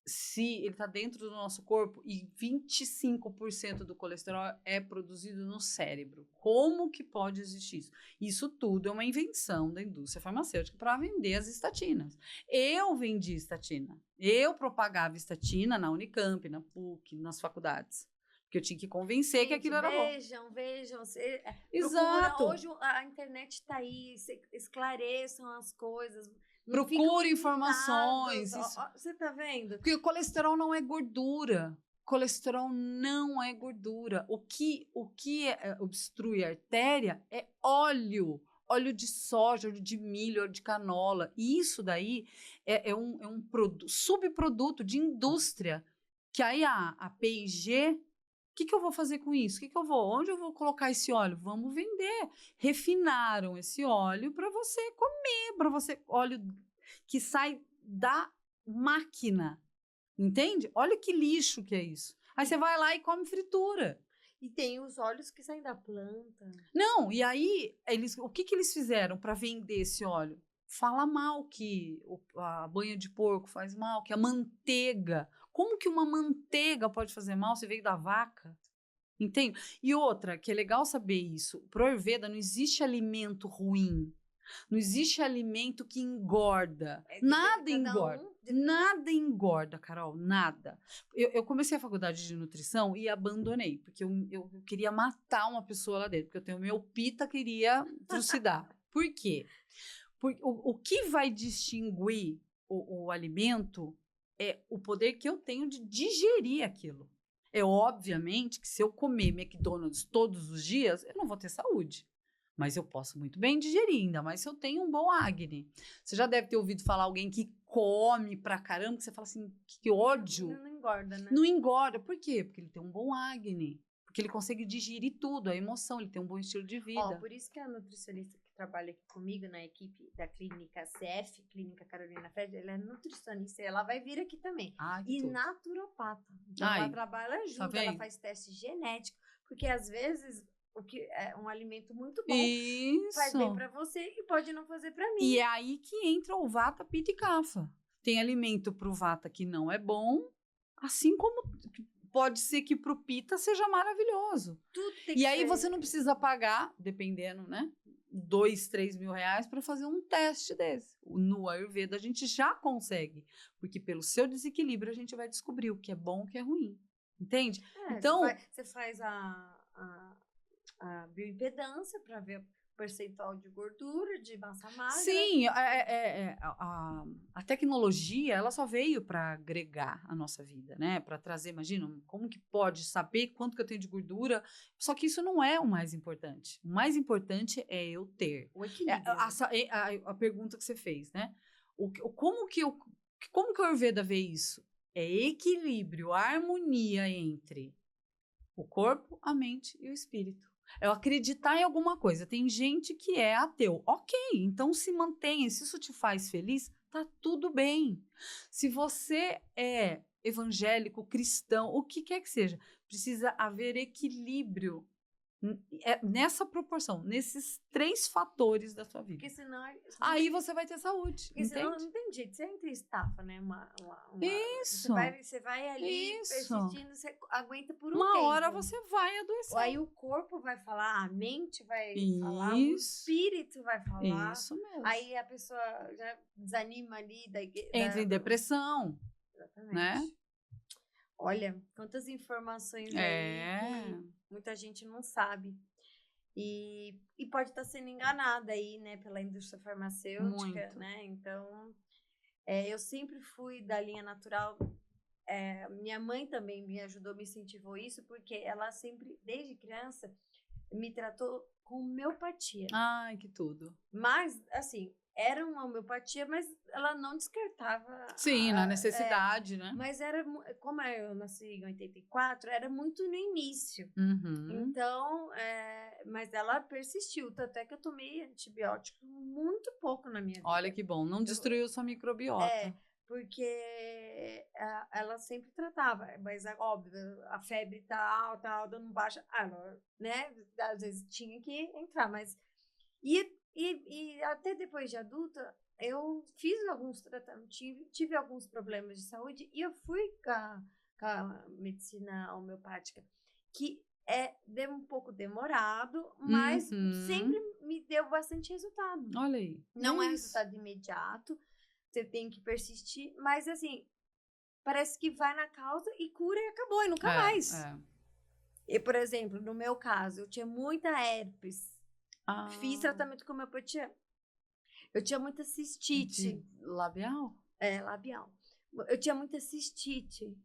se ele está dentro do nosso corpo e 25% do colesterol é produzido no cérebro? Como que pode existir isso? Isso tudo é uma invenção da indústria farmacêutica para vender as estatinas. Eu vendi estatina. Eu propagava estatina na Unicamp, na PUC, nas faculdades. Porque eu tinha que convencer que aquilo era bom. Vejam. Exato. Hoje a internet está aí, esclareçam as coisas. Procure informações. Você tá vendo? Porque o colesterol não é gordura. Colesterol não é gordura. O que obstrui a artéria é óleo. Óleo de soja, óleo de milho, óleo de canola. E isso daí é um subproduto de indústria. Que aí a P&G, o que eu vou fazer com isso? Onde eu vou colocar esse óleo? Vamos vender. Refinaram esse óleo para você comer, óleo que sai da máquina. Entende? Olha que lixo que é isso. Aí você vai lá e come fritura. E tem os óleos que saem da planta. Não, e aí, o que eles fizeram para vender esse óleo? Fala mal que a banha de porco faz mal, que a manteiga. Como que uma manteiga pode fazer mal se veio da vaca? Entende? E outra, que é legal saber isso, pro Ayurveda não existe alimento ruim. Não existe alimento que engorda. Nada engorda. Nada engorda, Carol, nada. Eu comecei a faculdade de nutrição e abandonei, porque eu queria matar uma pessoa lá dentro, porque eu tenho meu pita, queria trucidar. Por quê? Porque o que vai distinguir o alimento é o poder que eu tenho de digerir aquilo. É obviamente que se eu comer McDonald's todos os dias, eu não vou ter saúde. Mas eu posso muito bem digerir, ainda mais se eu tenho um bom acne. Você já deve ter ouvido falar alguém que come pra caramba, que você fala assim, que ódio. Não engorda, né? Não engorda. Por quê? Porque ele tem um bom acne. Porque ele consegue digerir tudo, a emoção, ele tem um bom estilo de vida. Por isso que a nutricionista que trabalha aqui comigo na equipe da clínica CF, Clínica Carolina Fred, ela é nutricionista e ela vai vir aqui também. E naturopata. Então ela trabalha junto, tá, ela faz teste genético, porque às vezes o que é um alimento muito bom faz bem pra você e pode não fazer pra mim. E é aí que entra o Vata, Pitta e Kapha. Tem alimento pro Vata que não é bom, assim como pode ser que pro Pitta seja maravilhoso. E aí você não precisa pagar, dependendo, né? 2, 3 mil reais para fazer um teste desse. No Ayurveda a gente já consegue, porque pelo seu desequilíbrio a gente vai descobrir o que é bom e o que é ruim. Entende? Então você faz a bioimpedância para ver o percentual de gordura, de massa magra. Sim, a tecnologia ela só veio para agregar a nossa vida, né? Para trazer, imagina, como que pode saber quanto que eu tenho de gordura? Só que isso não é o mais importante. O mais importante é eu ter. O equilíbrio. A pergunta que você fez, né? Como que o Ayurveda vê isso? É equilíbrio, harmonia entre o corpo, a mente e o espírito. É acreditar em alguma coisa. Tem gente que é ateu. Ok, então se mantenha. Se isso te faz feliz, tá tudo bem. Se você é evangélico, cristão, o que quer que seja, precisa haver equilíbrio nessa proporção, nesses 3 fatores da sua vida. Porque senão... Aí você vai ter saúde. Porque senão não tem jeito. Você entra em estafa, né? Isso. Você vai ali persistindo, você aguenta por um tempo. Uma hora você vai adoecer. Aí o corpo vai falar, a mente vai falar, o espírito vai falar. Isso mesmo. Aí a pessoa já desanima ali. Entra em depressão. Exatamente. Né? Olha, quantas informações aí que muita gente não sabe. E pode estar sendo enganada aí, né, pela indústria farmacêutica, Muito. né? Então, eu sempre fui da linha natural. Minha mãe também me ajudou, me incentivou isso, porque ela sempre, desde criança, me tratou com homeopatia. Ai, que tudo. Mas, assim, era uma homeopatia, mas ela não descartava. Sim, na necessidade, né? Mas como eu nasci em 84, era muito no início. Uhum. Então, mas ela persistiu, tanto é que eu tomei antibiótico muito pouco na minha vida. Olha que bom, não destruiu sua microbiota. Porque ela sempre tratava, mas é óbvio, a febre tá alta, não baixa, ela, né, às vezes tinha que entrar, mas e até depois de adulta, eu fiz alguns tratamentos, tive alguns problemas de saúde e eu fui com a medicina homeopática, que deu um pouco demorado, mas sempre me deu bastante resultado. Olha aí. Não é resultado imediato, você tem que persistir, mas assim, parece que vai na causa e cura e acabou, e nunca mais. E, por exemplo, no meu caso, eu tinha muita herpes. Fiz tratamento com homeopatia. Eu tinha muita cistite. Labial? Labial. Eu tinha muita cistite.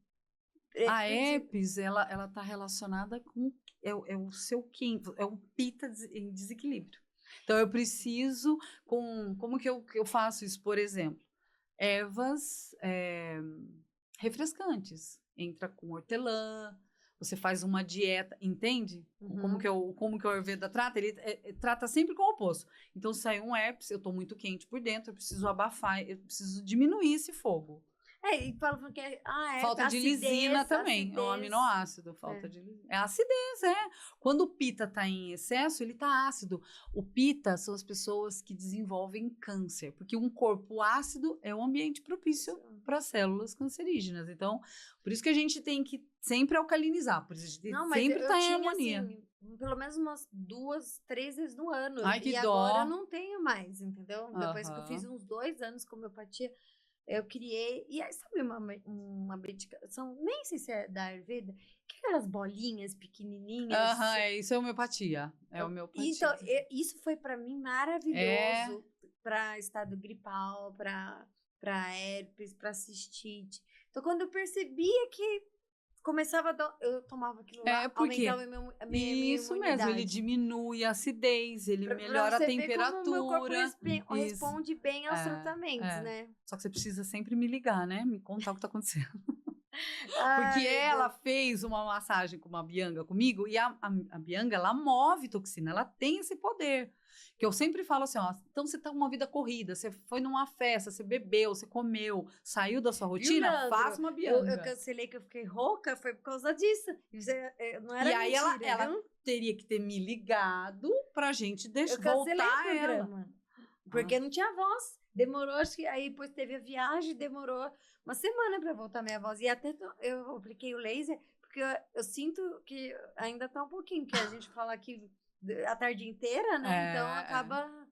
A herpes, ela tá relacionada com o seu quinto, é um pita em desequilíbrio. Então, eu preciso, como que eu faço isso? Por exemplo, ervas refrescantes. Entra com hortelã, você faz uma dieta, entende? Como que o Ayurveda trata? Ele trata sempre com o oposto. Então, sai um herpes, eu tô muito quente por dentro, eu preciso abafar, eu preciso diminuir esse fogo. E falam que falta de lisina também, acidez. é um aminoácido, falta de lisina. É acidez, Quando o pita tá em excesso, ele tá ácido. O pita são as pessoas que desenvolvem câncer, porque um corpo ácido é um ambiente propício para células cancerígenas. Então, por isso que a gente tem que sempre alcalinizar, por isso sempre tá em harmonia. Assim, pelo menos umas 2, 3 vezes no ano. Ai, que dó. Agora eu não tenho mais, entendeu? Depois que eu fiz uns 2 anos com homeopatia, eu criei, e aí sabe uma medicação, nem sei se é da Ayurveda, que aquelas bolinhas pequenininhas. Isso é homeopatia. Homeopatia. Então, isso foi pra mim maravilhoso para estado gripal, para herpes, para cistite. Então, quando eu percebia que começava eu tomava aquilo lá, aumentava a minha isso imunidade. mesmo, ele diminui a acidez, ele melhora a temperatura. Como o meu corpo responde bem aos tratamentos, né? Só que você precisa sempre me ligar, né? Me contar o que tá acontecendo. Porque ela fez uma massagem com uma Bianga comigo e a Bianga, ela move toxina, ela tem esse poder. Que eu sempre falo assim, então você tá com uma vida corrida, você foi numa festa, você bebeu, você comeu, saiu da sua rotina, faça uma Bianga. Eu cancelei que eu fiquei rouca, foi por causa disso. Não era aí ela teria que ter me ligado pra gente voltar ela. Porque não tinha voz. Demorou, acho que aí depois teve a viagem, demorou uma semana pra voltar minha voz. E até eu apliquei o laser, porque eu sinto que ainda tá um pouquinho, que a gente fala aqui a tarde inteira, né? Então acaba.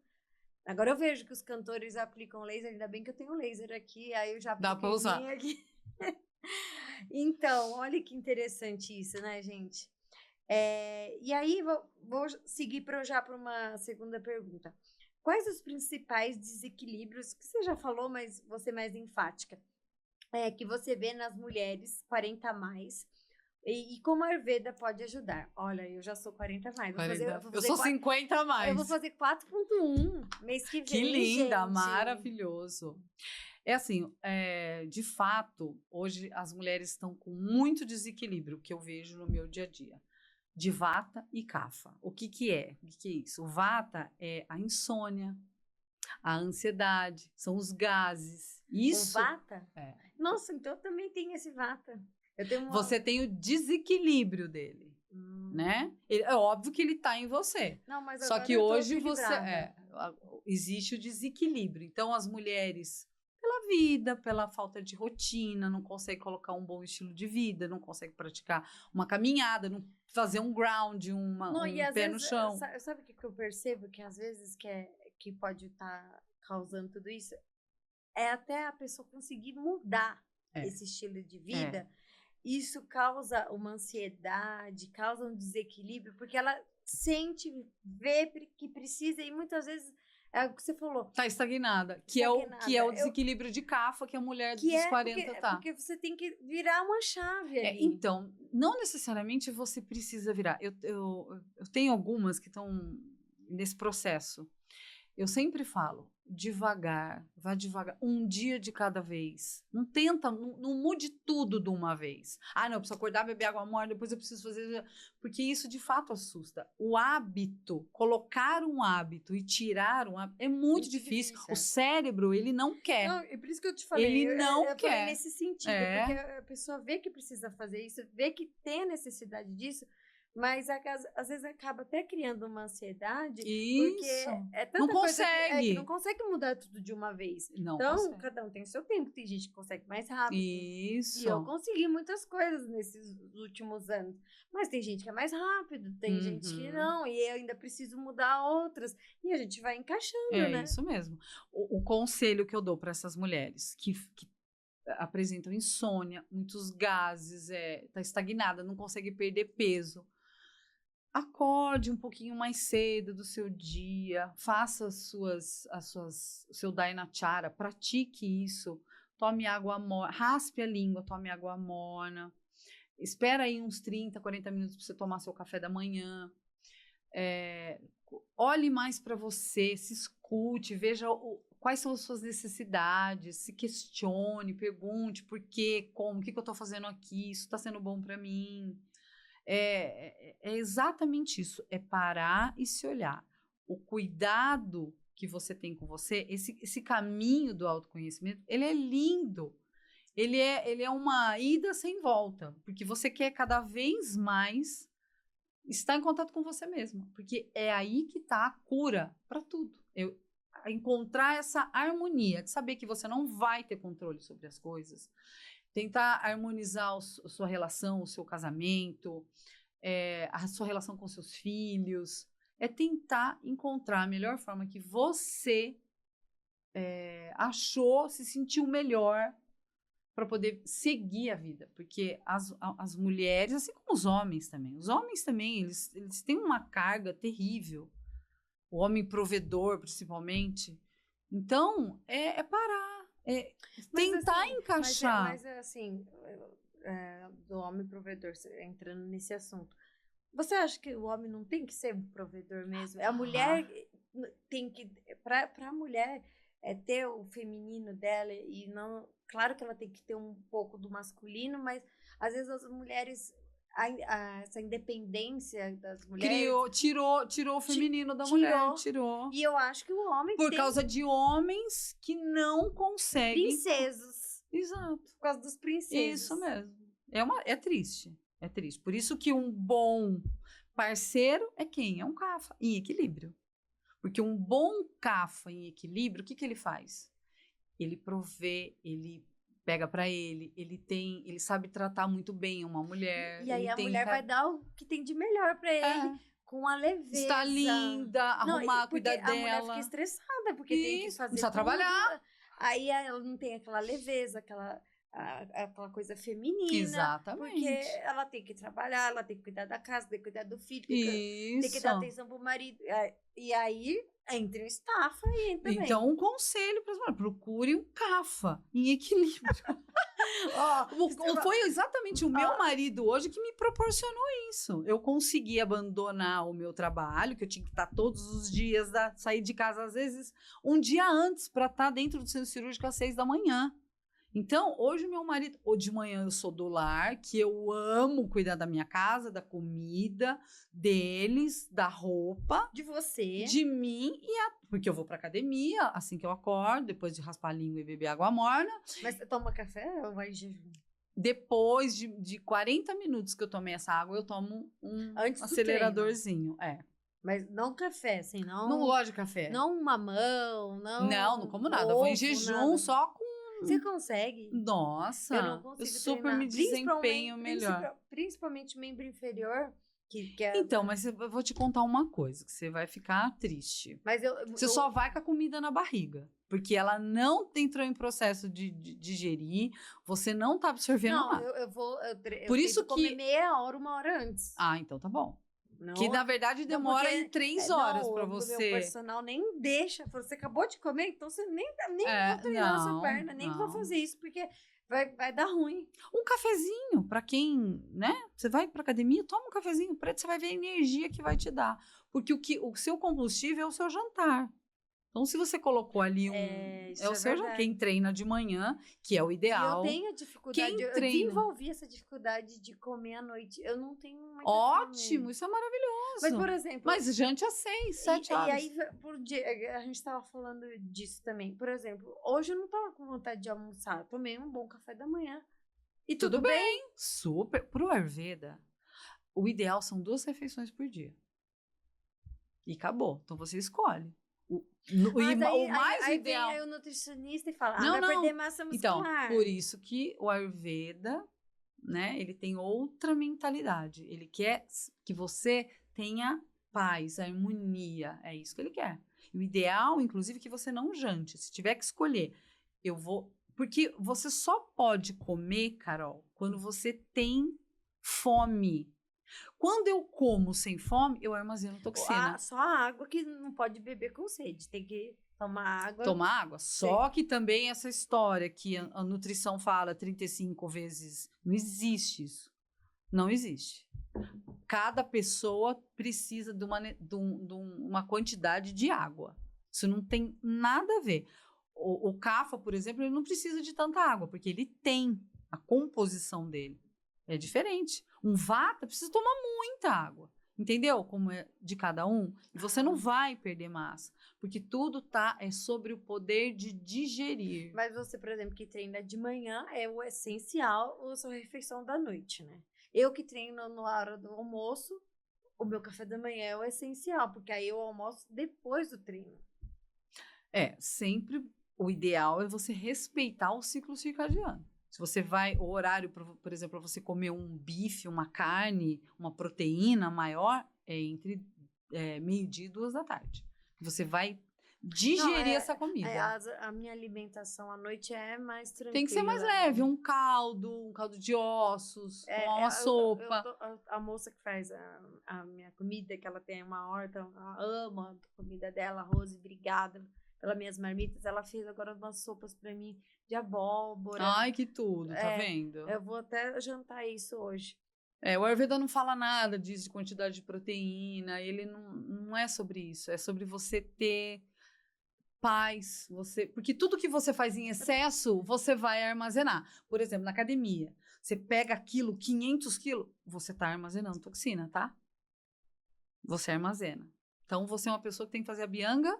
Agora eu vejo que os cantores aplicam laser, ainda bem que eu tenho laser aqui, aí eu já dá pra usar. Aqui. Então, olha que interessante isso, né, gente? E aí vou seguir já para uma segunda pergunta. Quais os principais desequilíbrios que você já falou, mas você mais enfática, que você vê nas mulheres 40 a mais? E como a Ayurveda pode ajudar? Olha, eu já sou 40 a mais. Eu sou 50 a mais. Eu vou fazer 4.1 mês que vem. Que linda, gente. Maravilhoso. É assim, de fato, hoje as mulheres estão com muito desequilíbrio, que eu vejo no meu dia a dia. De Vata e Kapha. O que é? O que é isso? O Vata é a insônia, a ansiedade, são os gases. Isso. O Vata? Nossa, então eu também tenho esse Vata. Você tem o desequilíbrio dele, né? É óbvio que ele está em você. Não, mas só que hoje existe o desequilíbrio. Então, as mulheres, pela vida, pela falta de rotina, não conseguem colocar um bom estilo de vida, não conseguem praticar uma caminhada, não fazer um ground, um pé no chão. Sabe o que eu percebo? Que às vezes que pode estar causando tudo isso? É até a pessoa conseguir mudar esse estilo de vida. Isso causa uma ansiedade, causa um desequilíbrio, porque ela vê que precisa, e muitas vezes é o que você falou. Tá estagnada. Que é o desequilíbrio de Kapha que a mulher dos 40 tá. Porque você tem que virar uma chave ali. Então, não necessariamente você precisa virar. Eu tenho algumas que estão nesse processo. eu sempre falo, devagar, vá devagar, um dia de cada vez. Não tenta, não mude tudo de uma vez. Ah, não, eu preciso acordar, beber água morna, depois eu preciso fazer... Porque isso, de fato, assusta. O hábito, colocar um hábito e tirar um hábito, é muito difícil. O cérebro, ele não quer. Não, é por isso que eu te falei. Ele não eu quer. falei nesse sentido, porque a pessoa vê que precisa fazer isso, vê que tem a necessidade disso, mas às vezes acaba até criando uma ansiedade, porque é tanta não coisa consegue. que não consegue mudar tudo de uma vez. Não então, consegue. cada um tem o seu tempo, tem gente que consegue mais rápido. Isso. E eu consegui muitas coisas nesses últimos anos. Mas tem gente que é mais rápido, tem gente que não, e eu ainda preciso mudar outras. E a gente vai encaixando, né? É isso mesmo. O conselho que eu dou para essas mulheres que apresentam insônia, muitos gases, tá estagnada, não consegue perder peso. Acorde um pouquinho mais cedo do seu dia, faça o seu Dhyana-chara, pratique isso, tome água morna, raspe a língua, tome água morna, espera aí uns 30, 40 minutos para você tomar seu café da manhã, olhe mais para você, se escute, veja quais são as suas necessidades, se questione, pergunte por quê, como, o que eu estou fazendo aqui, isso está sendo bom para mim. É exatamente isso, é parar e se olhar. O cuidado que você tem com você, esse caminho do autoconhecimento, ele é lindo. Ele é uma ida sem volta, porque você quer cada vez mais estar em contato com você mesmo, porque é aí que está a cura para tudo. Encontrar essa harmonia, de saber que você não vai ter controle sobre as coisas, tentar harmonizar a sua relação, o seu casamento, a sua relação com seus filhos, é tentar encontrar a melhor forma que você achou, se sentiu melhor para poder seguir a vida, porque as mulheres, assim como os homens também, eles têm uma carga terrível, o homem provedor principalmente, então é parar, tentar assim, encaixar. Mas assim, do homem provedor, entrando nesse assunto, você acha que o homem não tem que ser um provedor mesmo? A mulher tem que, para a mulher ter o feminino dela e não, claro que ela tem que ter um pouco do masculino, mas às vezes as mulheres, essa independência das mulheres tirou o feminino da mulher, tirou. E eu acho que o homem por causa de homens que não conseguem. Princesos. Exato. Por causa dos princesos. Isso mesmo. É triste. É triste. Por isso que um bom parceiro é quem? É um cafa em equilíbrio. Porque um bom cafa em equilíbrio, o que ele faz? Ele provê, ele pega pra ele sabe tratar muito bem uma mulher. E aí a mulher vai dar o que tem de melhor pra ele, com a leveza. Está linda, arrumar, cuidar dela. A mulher fica estressada, porque tem que fazer precisa trabalhar. Aí ela não tem aquela leveza, aquela coisa feminina. Exatamente. Porque ela tem que trabalhar, ela tem que cuidar da casa, tem que cuidar do filho, tem que dar atenção pro marido. E aí entra estafa e entra também. Então, um conselho para as mulheres: procure um cafa em equilíbrio. Foi exatamente o meu marido hoje que me proporcionou isso. Eu consegui abandonar o meu trabalho, que eu tinha que estar todos os dias, sair de casa às vezes um dia antes para estar dentro do centro cirúrgico às 6 da manhã. Então, hoje meu marido, ou de manhã eu sou do lar, que eu amo cuidar da minha casa, da comida, deles, da roupa. De você. De mim, porque eu vou pra academia assim que eu acordo, depois de raspar a língua e beber água morna. Mas você toma café ou vai em jejum? Depois de 40 minutos que eu tomei essa água, eu tomo um aceleradorzinho. Mas não café, assim, não... Não gosto de café. Não um mamão, não... Não como nada. Eu vou em jejum nada. Só com... Você consegue? Nossa, eu não consigo super treinar. Me desempenho melhor. Principalmente membro inferior. Então, mas eu vou te contar uma coisa, que você vai ficar triste. Mas você só vai com a comida na barriga. Porque ela não entrou em processo de digerir, você não tá absorvendo nada. Eu Por isso que comer meia hora, 1 hora antes. Então tá bom. Não, que na verdade demora em 3 horas para você. O meu personal nem deixa. Você acabou de comer, então você nem vai treinar a sua perna, nem vai fazer isso, porque vai dar ruim. Um cafezinho, para quem, né? Você vai pra academia, toma um cafezinho preto, você vai ver a energia que vai te dar. Porque o seu combustível é o seu jantar. Então, se você colocou ali isso é o seu já. verdade. Quem treina de manhã, que é o E ideal. eu tenho a dificuldade, Quem eu treina? desenvolvi essa dificuldade de comer à noite. Eu não tenho muita Ótimo, fome. isso é maravilhoso. Mas, por exemplo, Mas jante às 6, 7 e horas. aí por dia, a gente tava falando disso também. Por exemplo, hoje eu não tava com vontade de almoçar. Tomei um bom café da manhã. E tudo bem. Super. Pro Ayurveda, o ideal são 2 refeições por dia. E acabou. Então você escolhe. Mas O mais aí ideal. vem aí o nutricionista e fala, Não, vai perder massa Então, muscular. por isso que o Ayurveda, né, ele tem outra mentalidade. Ele quer que você tenha paz, harmonia. É isso que ele quer. E o ideal, inclusive, é que você não jante. Se tiver que escolher, eu vou... Porque você só pode comer, Carol, quando você tem fome. Quando eu como sem fome, eu armazeno toxina. Só a água que não pode beber com sede. Tem que tomar água. Tomar água. Só que também essa história que a nutrição fala 35 vezes, não existe isso. Não existe. Cada pessoa precisa de uma quantidade de água. Isso não tem nada a ver. O Kapha, por exemplo, ele não precisa de tanta água, porque ele tem a composição dele. É diferente. Um Vata precisa tomar muita água. Entendeu? Como é de cada um. E você não vai perder massa. Porque tudo é sobre o poder de digerir. Mas você, por exemplo, que treina de manhã, é o essencial a sua refeição da noite, né? Eu que treino na hora do almoço, o meu café da manhã é o essencial, porque aí eu almoço depois do treino. Sempre o ideal é você respeitar o ciclo circadiano. Se você vai, o horário, por exemplo, para você comer um bife, uma carne, uma proteína maior, é entre meio-dia e 2 da tarde. Você vai digerir essa comida. A minha alimentação à noite é mais tranquila. Tem que ser mais leve, um caldo de ossos, uma sopa. A moça que faz a minha comida, que ela tem uma horta, ela ama a comida dela, arroz, obrigada pelas minhas marmitas. Ela fez agora umas sopas para mim de abóbora. Ai, que tudo, tá vendo? Eu vou até jantar isso hoje. O Ayurveda não fala nada disso, de quantidade de proteína, ele não é sobre isso, é sobre você ter paz, porque tudo que você faz em excesso, você vai armazenar. Por exemplo, na academia, você pega 500 quilos, você tá armazenando toxina, tá? Você armazena. Então, você é uma pessoa que tem que fazer a bianga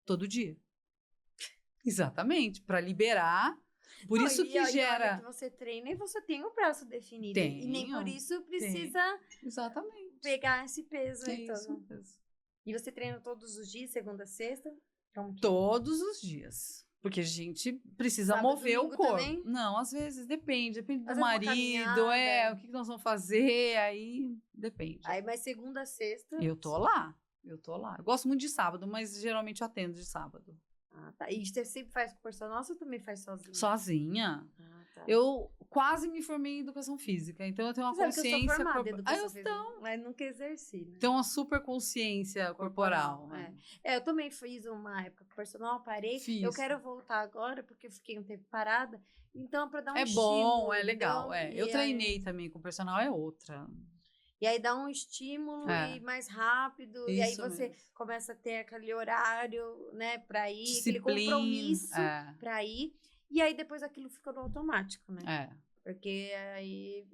todo dia. Exatamente, para liberar. Por isso que gera... Que você treina e você tem o braço definido. Tenho, e nem por isso precisa pegar esse peso aí todo. E você treina todos os dias, segunda a sexta? Todos os dias. Porque a gente precisa Sábado, mover o corpo. Também? Não, às vezes depende do marido, o que nós vamos fazer, aí depende. Aí, mas segunda a sexta... Eu tô lá. Eu gosto muito de sábado, mas geralmente eu atendo de sábado. Ah, tá. E você sempre faz com personal ou você também faz sozinha? Sozinha. Ah, tá. Eu quase me formei em educação física, então eu tenho uma consciência corporal. Mas nunca exerci, né? Tenho uma super consciência corporal. Né? Eu também fiz uma época com personal, parei. Eu quero voltar agora, porque eu fiquei um tempo parada. Então, para dar um estímulo. Bom, é legal. Eu treinei também com personal, é outra. E aí dá um estímulo e mais rápido. Isso, e aí você começa a ter aquele horário, né, pra ir, disciplina, aquele compromisso pra ir. E aí depois aquilo fica no automático, né? Porque aí...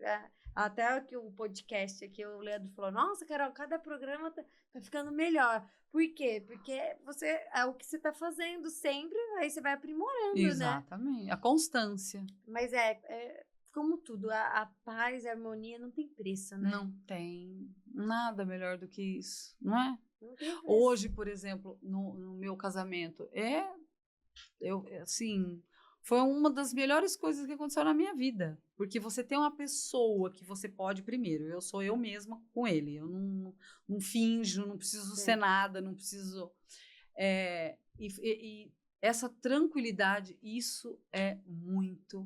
até que o podcast aqui, o Leandro falou, nossa, Carol, cada programa tá ficando melhor. Por quê? Porque é o que você tá fazendo sempre, aí você vai aprimorando, Exatamente. A constância. Mas como tudo, a paz e a harmonia não tem preço, né? Não tem nada melhor do que isso, não é? Não tem preço. Hoje, por exemplo, no meu casamento, foi uma das melhores coisas que aconteceu na minha vida. Porque você tem uma pessoa que você pode, primeiro, eu sou eu mesma com ele. Eu não finjo, não preciso ser nada, não preciso... E essa tranquilidade, isso é muito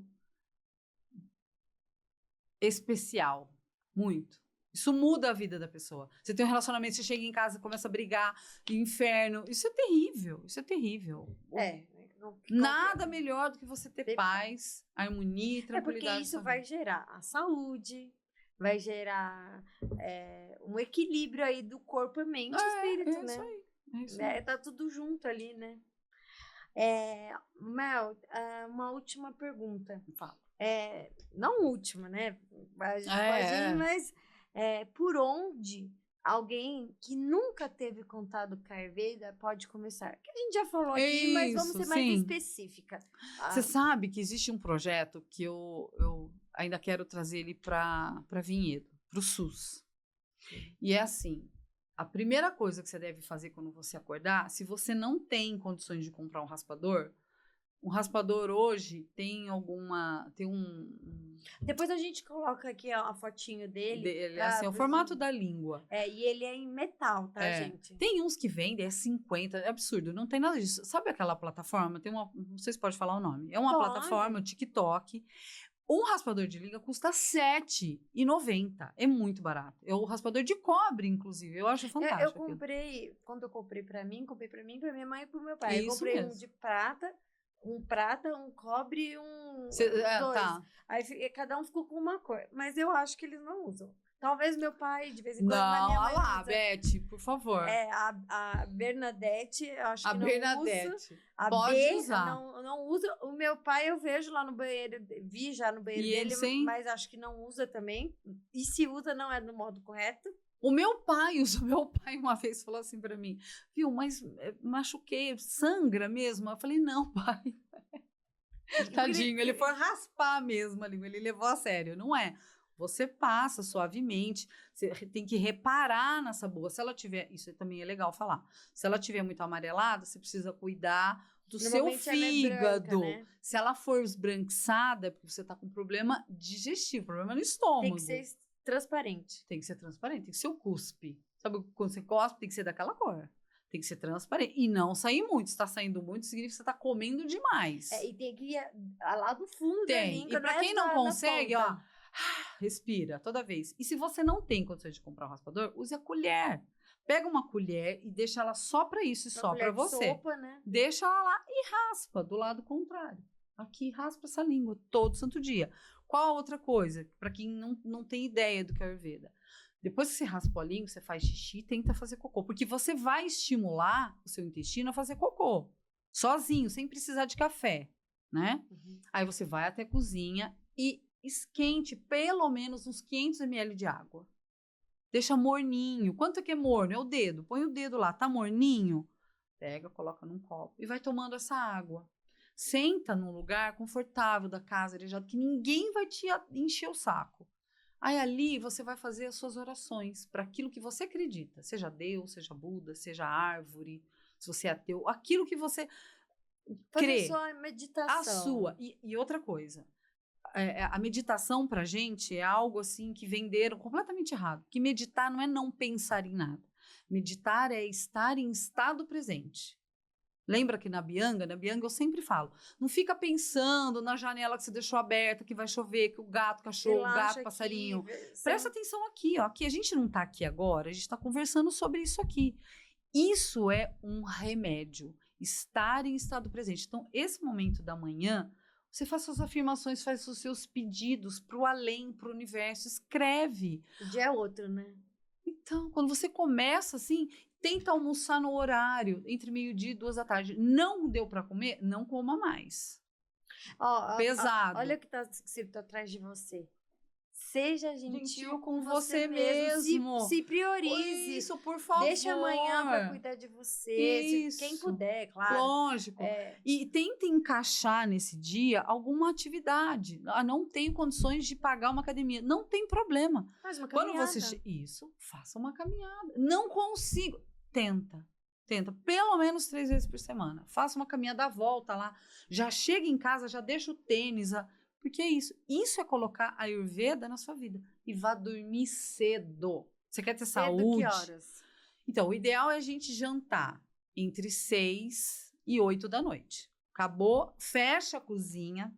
especial, muito. Isso muda a vida da pessoa. Você tem um relacionamento, você chega em casa, começa a brigar, inferno. Isso é terrível, isso é terrível. Nada melhor do que você ter paz, harmonia e tranquilidade. Porque isso vai gerar a saúde, vai gerar um equilíbrio aí do corpo, mente e espírito, né? Isso aí. Tá tudo junto ali, né? Mel, uma última pergunta. Fala. Não última, né? A gente pode ir, mas por onde alguém que nunca teve contato com a Ayurveda pode começar? Que a gente já falou aqui, mas vamos ser mais específica. Você sabe que existe um projeto que eu ainda quero trazer ele para Vinhedo, para o SUS. E é assim, a primeira coisa que você deve fazer quando você acordar, se você não tem condições de comprar um raspador hoje tem Depois a gente coloca aqui a fotinho dele. Assim, é o formato da língua. E ele é em metal, tá, gente? Tem uns que vendem, 50, é absurdo, não tem nada disso. Sabe aquela plataforma? Não sei se pode falar o nome. É uma plataforma, o TikTok. Um raspador de língua custa R$ 7,90. É muito barato. É o raspador de cobre, inclusive. Eu acho fantástico. Quando eu comprei pra mim, pra minha mãe e pro meu pai. Eu Isso comprei mesmo. um de prata, um cobre e dois. Tá. Aí cada um ficou com uma cor. Mas eu acho que eles não usam. Talvez meu pai, de vez em quando, não, minha mãe lá, usa. Beth, por favor. A Bernadette, eu acho que a não Bernadette. usa. A Pode B, usar. Não usa. O meu pai, eu vejo lá no banheiro, vi já no banheiro dele, mas acho que não usa também. E se usa, não é do modo correto. O meu pai uma vez falou assim pra mim, viu, mas machuquei, sangra mesmo? Eu falei, não, pai. Tadinho, ele foi raspar mesmo a língua, ele levou a sério, não é? Você passa suavemente, você tem que reparar nessa boa. Se ela tiver, isso também é legal falar, se ela tiver muito amarelada, você precisa cuidar do seu fígado. Branca, né? Se ela for esbranquiçada, é porque você tá com problema digestivo, problema no estômago. Tem que ser transparente. Tem que ser transparente, tem que ser o cuspe. Sabe quando você cospe, tem que ser daquela cor. Tem que ser transparente. E não sair muito. Se tá saindo muito, significa que você tá comendo demais. E tem que ir lá do fundo da língua. E pra quem não consegue, ó, respira toda vez. E se você não tem condições de comprar um raspador, use a colher. Pega uma colher e deixa ela só pra isso e só pra você. Sopa, né? Deixa ela lá e raspa do lado contrário. Aqui, raspa essa língua todo santo dia. Qual a outra coisa? Pra quem não tem ideia do que é Ayurveda. Depois que você raspa a língua, você faz xixi e tenta fazer cocô. Porque você vai estimular o seu intestino a fazer cocô. Sozinho, sem precisar de café, né? Uhum. Aí você vai até a cozinha e esquente pelo menos uns 500 ml de água. Deixa morninho. Quanto que é morno? É o dedo. Põe o dedo lá. Tá morninho? Pega, coloca num copo e vai tomando essa água. Senta num lugar confortável da casa, arejado, que ninguém vai te encher o saco. Aí ali você vai fazer as suas orações para aquilo que você acredita. Seja Deus, seja Buda, seja árvore, se você é ateu. Aquilo que você crê. Fazer sua meditação. A sua. E outra coisa. A meditação pra gente é algo assim que venderam completamente errado. Que meditar não é não pensar em nada. Meditar é estar em estado presente. Lembra que na Bianga eu sempre falo, não fica pensando na janela que você deixou aberta, que vai chover, que o gato, cachorro, o gato, passarinho. Presta atenção aqui, ó. Aqui a gente não tá aqui agora, a gente tá conversando sobre isso aqui. Isso é um remédio, estar em estado presente. Então, esse momento da manhã, você faz suas afirmações, faz os seus pedidos pro além, pro universo, escreve. O dia é outro, né? Então, quando você começa assim, tenta almoçar no horário, entre 12:00 e 2:00. Não deu para comer? Não coma mais. Pesado. Olha o que está escrito atrás de você. Seja gentil com você mesmo. Se priorize. Isso, por favor. Deixa amanhã para cuidar de você. Isso. Quem puder, claro. Lógico. E tenta encaixar nesse dia alguma atividade. Não tenho condições de pagar uma academia. Não tem problema. Faz uma caminhada. Faça uma caminhada. Não consigo. Tenta. Pelo menos 3 vezes por semana. Faça uma caminhada, dá volta lá. Já chega em casa, já deixa o tênis. Porque é isso. Isso é colocar a Ayurveda na sua vida. E vá dormir cedo. Você quer ter saúde? Que horas? Então, o ideal é a gente jantar entre 6 e 8 da noite. Acabou, fecha a cozinha,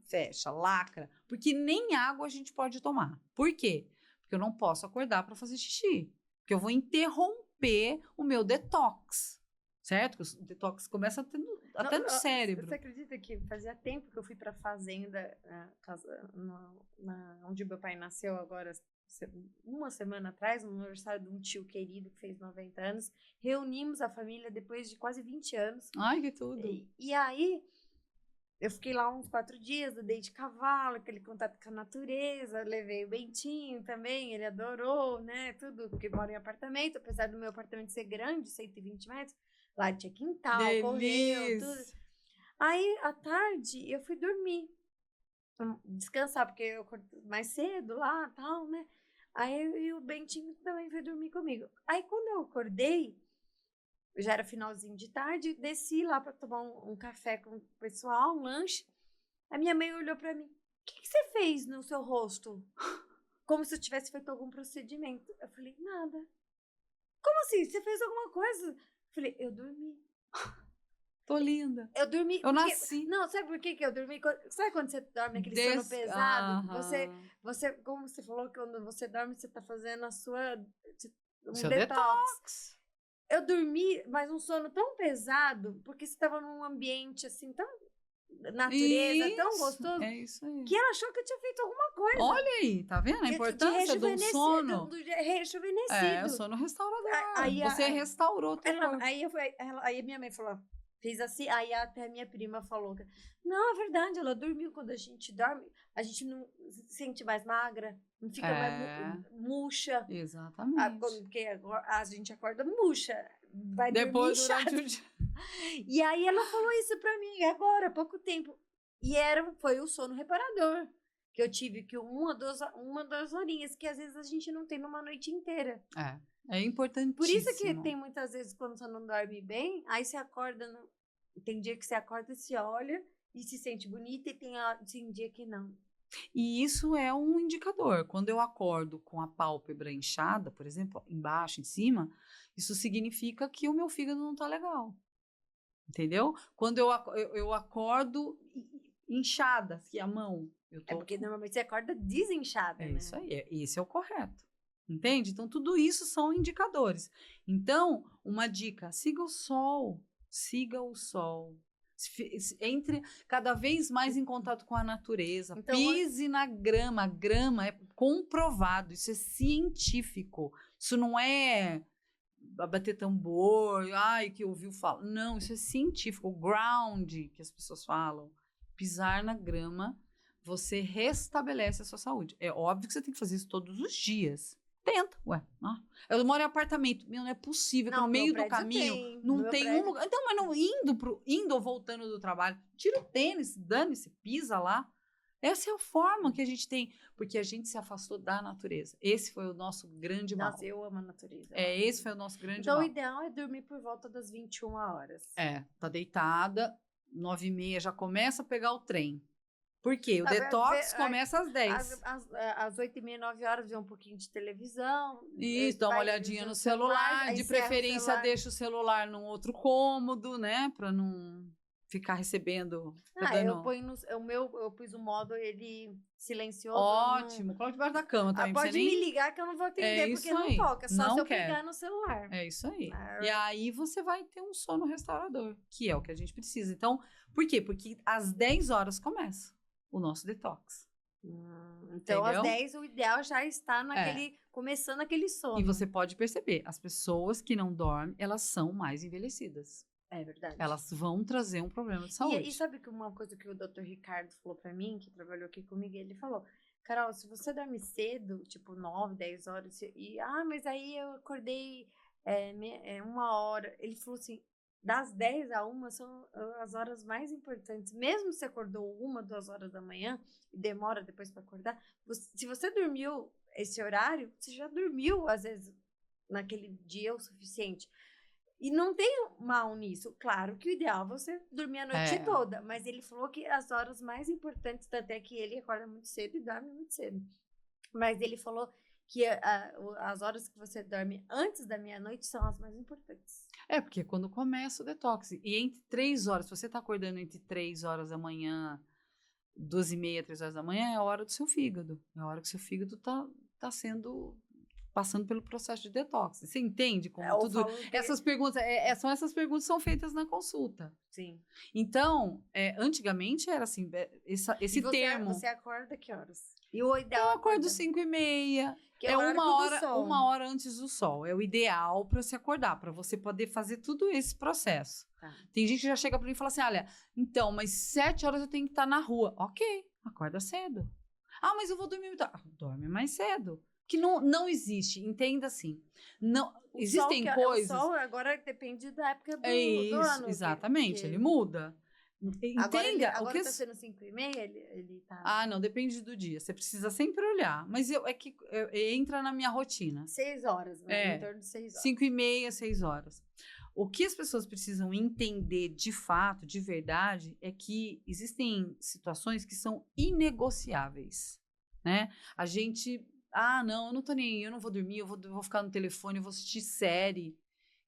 lacra. Porque nem água a gente pode tomar. Por quê? Porque eu não posso acordar para fazer xixi. Porque eu vou interromper o meu detox. Certo? O detox começa até no cérebro. Você acredita que fazia tempo que eu fui pra fazenda, onde meu pai nasceu agora, uma semana atrás, no aniversário de um tio querido que fez 90 anos. Reunimos a família depois de quase 20 anos. Ai, que tudo. E aí, eu fiquei lá uns 4 dias, andei de cavalo, aquele contato com a natureza, levei o Bentinho também, ele adorou, né, tudo, porque mora em apartamento, apesar do meu apartamento ser grande, 120 metros, lá tinha quintal, correu, tudo. Aí, à tarde, eu fui dormir, descansar, porque eu acordei mais cedo lá, tal, né, aí o Bentinho também foi dormir comigo. Aí, quando eu acordei, já era finalzinho de tarde, desci lá para tomar um café com o pessoal, um lanche. A minha mãe olhou para mim. O que você fez no seu rosto? Como se eu tivesse feito algum procedimento. Eu falei, nada. Como assim? Você fez alguma coisa? Eu falei, eu dormi. Tô linda. Eu dormi. Eu nasci. Não, sabe por que eu dormi? Sabe quando você dorme aquele sono pesado? Você, como você falou, que quando você dorme, você tá fazendo seu detox. Eu dormi, mas um sono tão pesado, porque você estava num ambiente assim, tão natureza, tão gostoso, isso aí. que ela achou que eu tinha feito alguma coisa. Olha aí, tá vendo a importância do sono? Rejuvenescido. O sono restaurador. Você restaurou teu corpo. Aí minha mãe falou, fez assim, aí até minha prima falou, não, é verdade, ela dormiu. Quando a gente dorme, a gente não se sente mais magra, não fica mais murcha. Exatamente. Porque a gente acorda murcha, vai depois dormir durante o dia. E aí ela falou isso pra mim agora, há pouco tempo. E foi o sono reparador que eu tive, que uma, duas horinhas, que às vezes a gente não tem numa noite inteira. É importantíssimo. Por isso que tem muitas vezes quando você não dorme bem, aí você acorda, tem dia que você acorda e se olha e se sente bonita, e tem dia que não. E isso é um indicador. Quando eu acordo com a pálpebra inchada, por exemplo, embaixo, em cima, isso significa que o meu fígado não tá legal. Entendeu? Quando eu acordo inchada, assim, a mão. Porque normalmente você acorda desinchada, né? Isso aí, esse é o correto. Entende? Então, tudo isso são indicadores. Então, uma dica, siga o sol. Siga o sol. Entre cada vez mais em contato com a natureza. Então, pise na grama. A grama é comprovado. Isso é científico. Isso não é bater tambor, que ouviu falar. Não, isso é científico. O ground, que as pessoas falam. Pisar na grama, você restabelece a sua saúde. É óbvio que você tem que fazer isso todos os dias. Tenta, eu moro em apartamento. Não é possível que no meio do caminho não tem um lugar. Então, mas não indo ou voltando do trabalho, tira o tênis, dane-se, pisa lá. Essa é a forma que a gente tem, porque a gente se afastou da natureza. Esse foi o nosso grande mal. Nossa, eu amo a natureza. Esse foi o nosso grande mal. Então, o ideal é dormir por volta das 21 horas. Tá deitada, 9h30 já começa a pegar o trem. Por quê? O detox começa às 10. Às 8h30, 9h, ver um pouquinho de televisão. Isso, dá uma olhadinha no celular. De preferência, deixa o celular num outro cômodo, né? Pra não ficar recebendo. Eu pus o modo, ele silencioso. Ótimo, coloca debaixo da cama também. Pode me ligar que eu não vou atender, porque não toca. Só se eu pegar no celular. É isso aí. E aí você vai ter um sono restaurador, que é o que a gente precisa. Então, por quê? Porque às 10 horas começa o nosso detox. Então, às 10, o ideal já está começando aquele sono. E você pode perceber, as pessoas que não dormem, elas são mais envelhecidas. É verdade. Elas vão trazer um problema de saúde. E sabe que uma coisa que o Dr. Ricardo falou pra mim, que trabalhou aqui comigo, ele falou, Carol, se você dorme cedo, tipo 9, 10 horas, mas aí eu acordei 1h. Ele falou assim, das 10 a 1 são as horas mais importantes. Mesmo se você acordou 1, 2 horas da manhã e demora depois para acordar, se você dormiu esse horário, você já dormiu, às vezes, naquele dia o suficiente. E não tem mal nisso. Claro que o ideal é você dormir a noite toda, mas ele falou que as horas mais importantes, tanto é que ele acorda muito cedo e dorme muito cedo. Mas ele falou que as horas que você dorme antes da meia-noite são as mais importantes. Porque quando começa o detox. E entre 3 horas, se você está acordando entre 3 horas da manhã, 2h30, 3 horas da manhã, é a hora do seu fígado. É a hora que o seu fígado tá sendo passando pelo processo de detox. Você entende como Eu tudo... falo que- Essas perguntas, são essas perguntas que são feitas na consulta. Sim. Então, antigamente era assim, esse E termo... Você acorda que horas? E o ideal Eu acordo 5h30. que É o horário do sol. uma hora antes do sol. É o ideal para se acordar, para você poder fazer tudo esse processo. Tá. Tem gente que já chega para mim e fala assim, olha, então, mas 7 horas eu tenho que estar na rua. Ok, acorda cedo. Ah, mas eu vou dormir muito. Dorme mais cedo. Que não existe, entenda assim. Não, existem coisas... O sol agora depende da época do isso, ano. exatamente, porque- ele muda. Entenda. Agora o que tá sendo 5h30, ele tá... Ah, não, depende do dia. Você precisa sempre olhar. Mas entra na minha rotina. 6 horas, né? Em torno de 6 horas. 5h30, 6 horas. O que as pessoas precisam entender de fato, de verdade, é que existem situações que são inegociáveis, né? A gente... Ah, não, eu não tô nem aí, eu não vou dormir, eu vou ficar no telefone, eu vou assistir série.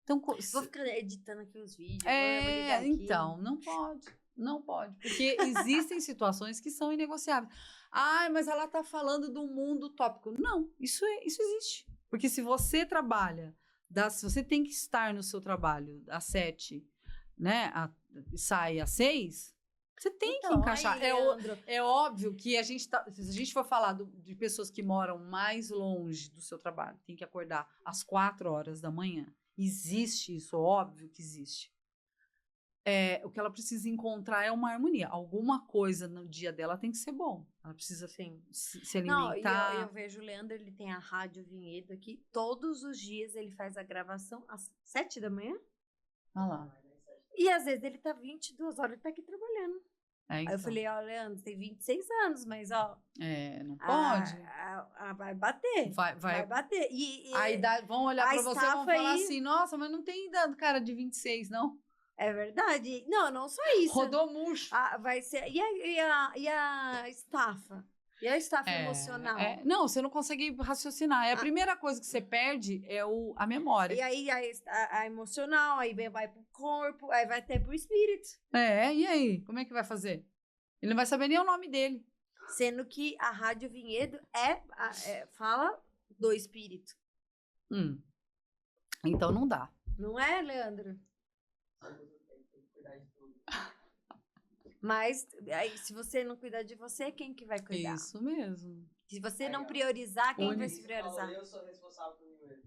Então... Vou ficar editando aqui os vídeos. vou ligar aqui. Então, não pode. Não pode, porque existem situações que são inegociáveis. Ah, mas ela está falando do mundo utópico. Não, isso existe. Porque se você trabalha, se você tem que estar no seu trabalho às 7, né, sai às 6, você tem que encaixar. Aí, É óbvio que se a gente for falar de pessoas que moram mais longe do seu trabalho, tem que acordar às 4 horas da manhã. Existe isso, óbvio que existe. O que ela precisa encontrar é uma harmonia. Alguma coisa no dia dela tem que ser bom. Ela precisa se alimentar. Não, eu vejo o Leandro, ele tem a Rádio Vinhedo aqui. Todos os dias ele faz a gravação às 7 da manhã. Olha lá. E às vezes ele tá 22 horas, ele tá aqui trabalhando. Aí Então. eu falei, ó, Leandro, você tem 26 anos, mas ó... não pode. Vai bater. Vai bater. A idade, vão olhar pra você e vão falar aí, assim, nossa, mas não tem cara de 26, não. É verdade. Não só isso. Rodou murcho. Vai ser... E a estafa? E a estafa emocional? Não, você não consegue raciocinar. A primeira coisa que você perde é a memória. E aí a emocional, aí vai pro corpo, aí vai até pro espírito. E aí? Como é que vai fazer? Ele não vai saber nem o nome dele. Sendo que a Rádio Vinhedo fala do espírito. Então não dá. Não é, Leandro? Mas aí, se você não cuidar de você, quem que vai cuidar? Isso mesmo. Se você não priorizar, quem vai se priorizar? Eu sou responsável por mim mesmo.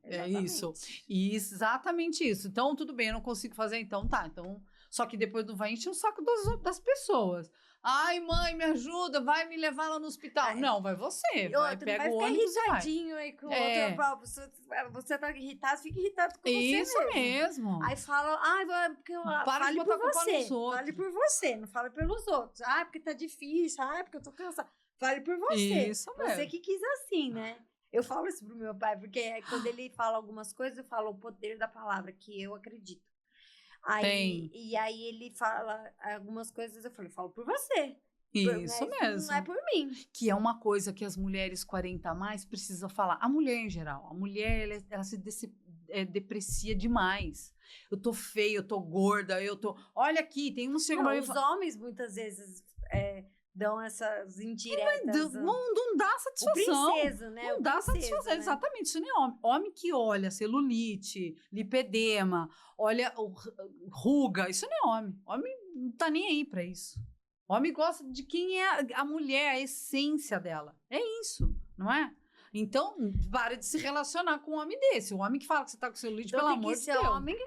É isso. E exatamente isso. Então, tudo bem, eu não consigo fazer, então tá. Então, só que depois não vai encher o saco das pessoas. Ai, mãe, me ajuda, vai me levar lá no hospital. Não, vai você. Pega o ônibus e vai. Irritadinho aí com outra. Você tá irritado, fica irritado com você Isso mesmo. Aí fala, porque fale por você. Fale por você, não fale pelos outros. Porque tá difícil, porque eu tô cansada. Fale por você. Isso mesmo. Você que quis assim, né? Eu falo isso pro meu pai, porque quando ele fala algumas coisas, eu falo o poder da palavra, que eu acredito. E aí ele fala algumas coisas, eu falo por você. Isso mesmo. Não é por mim. Que é uma coisa que as mulheres 40 a mais precisam falar. A mulher em geral. A mulher, ela se deprecia demais. Eu tô feia, eu tô gorda, Olha aqui, tem uns chegam pra mim e falam... Os homens muitas vezes dão essas indiretas. Não dá satisfação. O princeso, né? Não dá satisfação, né? Exatamente. Isso nem é homem. Homem que olha celulite, lipedema, olha ruga, isso não é homem. Homem não tá nem aí pra isso. Homem gosta de quem é a mulher, a essência dela. É isso, não é? Então, para de se relacionar com um homem desse. O homem que fala que você tá com celulite, então, pelo amor de Deus. Homem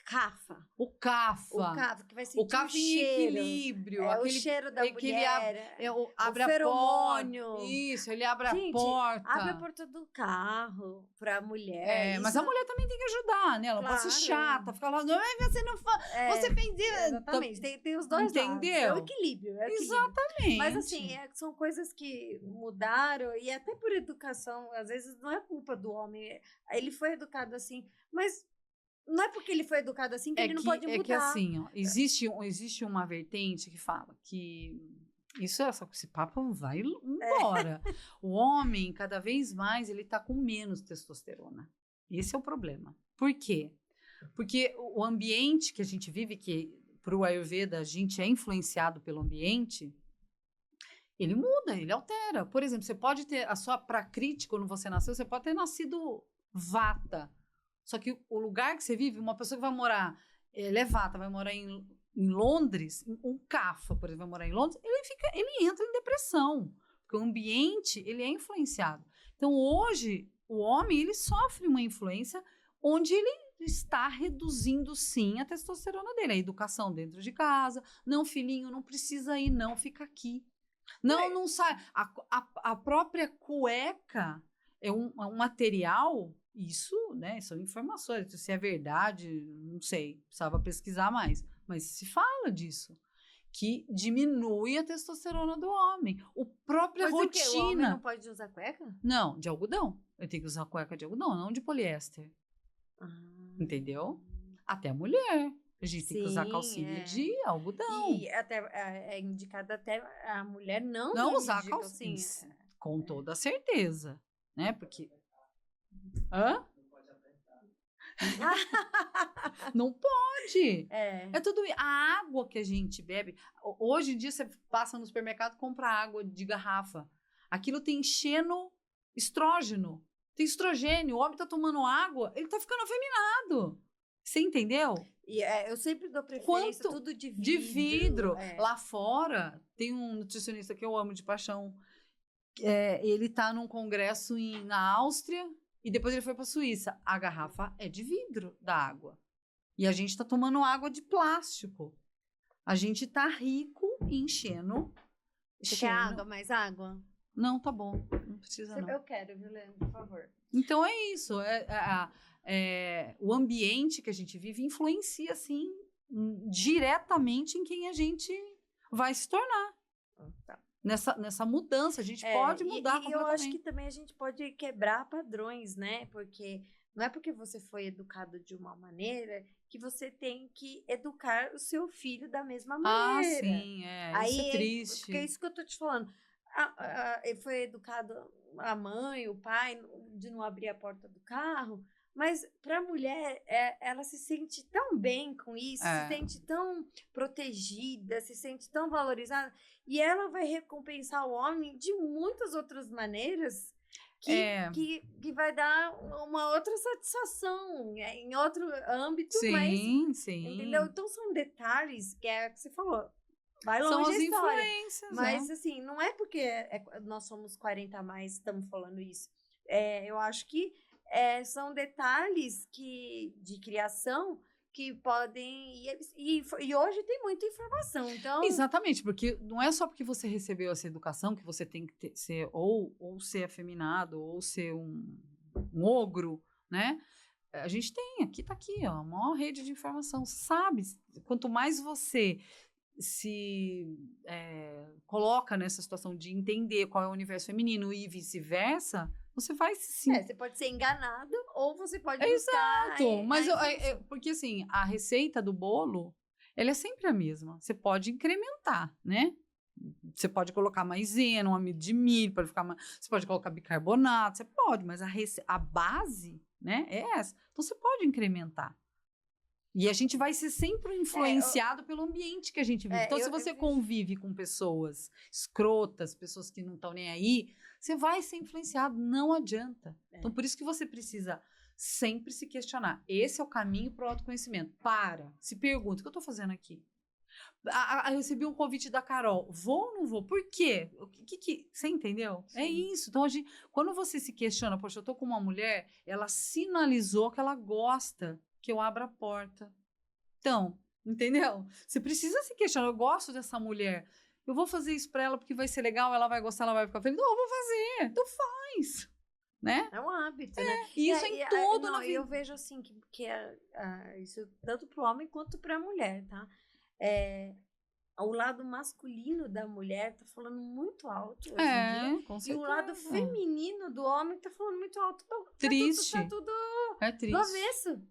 cafa. O cafa. Que vai sentir o cafa em equilíbrio. O cheiro da mulher. Abre o feromônio. A porta. Isso, ele abre a porta. Abre a porta do carro pra mulher. Mas a mulher também tem que ajudar, né? Ela não pode ser chata, ficar falando, você não você fez isso. Exatamente, tem os dois lados. É o equilíbrio. Exatamente. Mas assim, são coisas que mudaram e até por educação, às vezes não é culpa do homem. Ele foi educado assim, mas... Não é porque ele foi educado assim que ele não pode mudar. É que assim, ó, existe uma vertente que fala que só que esse papo vai embora. O homem, cada vez mais, ele tá com menos testosterona. Esse é o problema. Por quê? Porque o ambiente que a gente vive, que pro Ayurveda a gente é influenciado pelo ambiente, ele muda, ele altera. Por exemplo, você pode ter a sua prakriti, quando você nasceu, você pode ter nascido vata. Só que o lugar que você vive, uma pessoa que vai morar, ele é vata, vai morar em Londres, um Kapha, por exemplo, vai morar em Londres, ele entra em depressão, porque o ambiente, ele é influenciado. Então, hoje, o homem, ele sofre uma influência onde ele está reduzindo, sim, a testosterona dele. A educação dentro de casa. Não, filhinho, não precisa ir, não, fica aqui. Não sai. A própria cueca é um material, isso, né, são informações. Se é verdade, não sei, precisava pesquisar mais. Mas se fala disso, que diminui a testosterona do homem. A própria rotina. O homem não pode usar cueca? Não, de algodão. Eu tenho que usar cueca de algodão, não de poliéster. Entendeu? Até a mulher. A gente tem que usar calcinha de algodão. E até, é indicado até a mulher não usar calcinha. Com toda certeza. Né? Porque... Hã? Não pode. É tudo. A água que a gente bebe. Hoje em dia você passa no supermercado e compra água de garrafa. Aquilo tem estrógeno. Tem estrogênio. O homem tá tomando água, ele tá ficando afeminado. Você entendeu? E eu sempre dou preferência tudo de vidro. De vidro. Lá fora tem um nutricionista que eu amo de paixão. Ele tá num congresso na Áustria. E depois ele foi para a Suíça. A garrafa é de vidro da água. E a gente está tomando água de plástico. A gente está rico e enchendo. Você quer água? Mais água? Não, tá bom. Não precisa, não. Eu quero, viu, Leandro? Por favor. Então é isso. O ambiente que a gente vive influencia, assim, diretamente em quem a gente vai se tornar. Tá. Nessa mudança, a gente pode mudar completamente. E eu acho que também a gente pode quebrar padrões, né? Porque não é porque você foi educado de uma maneira que você tem que educar o seu filho da mesma maneira. Sim, isso é triste. Porque é isso que eu tô te falando. Ele foi educado, a mãe, o pai, de não abrir a porta do carro, mas para a mulher, ela se sente tão bem com isso, se sente tão protegida, se sente tão valorizada, e ela vai recompensar o homem de muitas outras maneiras que vai dar uma outra satisfação em outro âmbito. Sim. Entendeu? Então são detalhes que é o que você falou. Vai longe são as a história. Influências. Mas assim, não é porque nós somos 40 a mais, estamos falando isso. Eu acho que são detalhes de criação que podem... E hoje tem muita informação, então... Exatamente, porque não é só porque você recebeu essa educação que você tem que ser ou ser afeminado, ou ser um ogro, né? A gente tem, tá aqui, ó, a maior rede de informação, sabe? Quanto mais você se coloca nessa situação de entender qual é o universo feminino e vice-versa, você vai sim. Você pode ser enganado ou você pode buscar... Exato, mas porque assim, a receita do bolo, ela é sempre a mesma. Você pode incrementar, né? Você pode colocar maisena, um amido de milho, você pode colocar bicarbonato, você pode, mas a base, né, é essa. Então, você pode incrementar. E a gente vai ser sempre influenciado pelo ambiente que a gente vive. Então, se você convive com pessoas escrotas, pessoas que não estão nem aí, você vai ser influenciado, não adianta. Então, por isso que você precisa sempre se questionar. Esse é o caminho para o autoconhecimento. Se pergunta, o que eu estou fazendo aqui? Eu recebi um convite da Carol. Vou ou não vou? Por quê? Você entendeu? Sim. É isso. Então, quando você se questiona, poxa, eu estou com uma mulher, ela sinalizou que ela gosta que eu abra a porta. Então, entendeu? Você precisa se questionar. Eu gosto dessa mulher. Eu vou fazer isso pra ela porque vai ser legal, ela vai gostar, ela vai ficar feliz. Não, eu vou fazer. Então faz. Né? É um hábito, né? E isso em tudo na vida. Eu vejo assim que isso tanto pro homem quanto pra mulher, tá? O lado masculino da mulher tá falando muito alto hoje em dia. Com certeza. E o lado feminino do homem tá falando muito alto. Triste. Tá tudo triste. do avesso.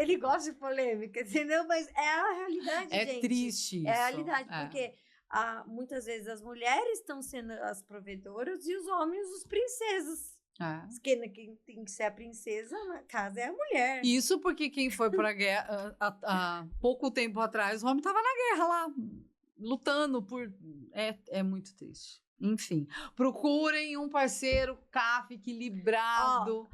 Ele gosta de polêmica, entendeu? Mas é a realidade, gente. É triste isso. É a realidade, porque muitas vezes as mulheres estão sendo as provedoras e os homens os princesos. Quem tem que ser a princesa na casa é a mulher. Isso porque quem foi pra guerra há pouco tempo atrás, o homem tava na guerra lá, lutando por... É muito triste. Enfim, procurem um parceiro CAF equilibrado.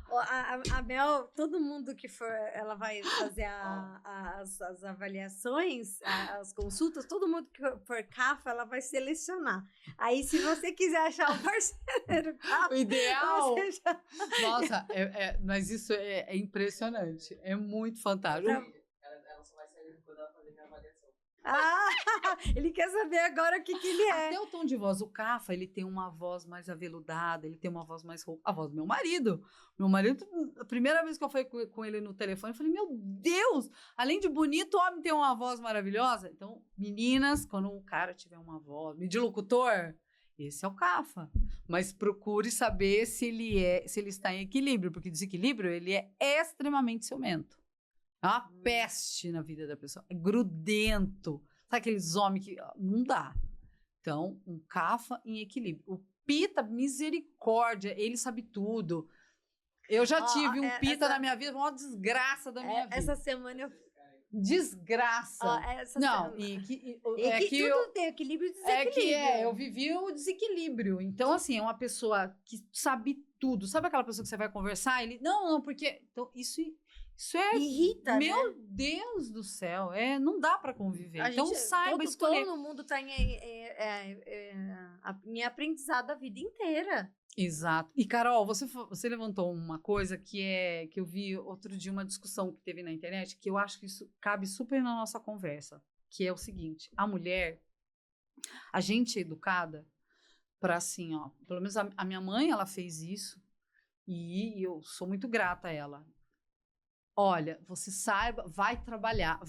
A Mel, todo mundo que for, ela vai fazer as avaliações, as consultas, todo mundo que for CAF, ela vai selecionar. Aí, se você quiser achar um parceiro CAF, O ideal... você já... Nossa, mas isso é impressionante. É muito fantástico. Ela só vai sair quando ela fazer minha avaliação. Ele quer saber agora o que ele é. Até o tom de voz. O Cafa, ele tem uma voz mais aveludada, ele tem uma voz mais rouca. A voz do meu marido. Meu marido, a primeira vez que eu fui com ele no telefone, eu falei, meu Deus, além de bonito, o homem tem uma voz maravilhosa. Então, meninas, quando um cara tiver uma voz de locutor, esse é o Cafa. Mas procure saber se ele está em equilíbrio, porque desequilíbrio, ele é extremamente ciumento. É uma peste na vida da pessoa. É grudento. Sabe aqueles homens que não dá? Então, um Cafa em equilíbrio. O Pita, misericórdia, ele sabe tudo. Eu já tive um Pita na minha vida, uma desgraça da minha vida. Essa semana eu... Desgraça. Não, tudo tem equilíbrio e desequilíbrio. Eu vivi o desequilíbrio. Então, assim, é uma pessoa que sabe tudo. Sabe aquela pessoa que você vai conversar? Ele, não, porque... Então, isso é... Irrita, meu Deus do céu. Não dá pra conviver. Então, saiba escolher. Todo mundo tá em aprendizado a vida inteira. Exato. E, Carol, você levantou uma coisa que eu vi outro dia, uma discussão que teve na internet, que eu acho que isso cabe super na nossa conversa, que é o seguinte, a mulher, a gente é educada para assim, pelo menos a minha mãe, ela fez isso, e eu sou muito grata a ela. Olha, você saiba, vá trabalhar.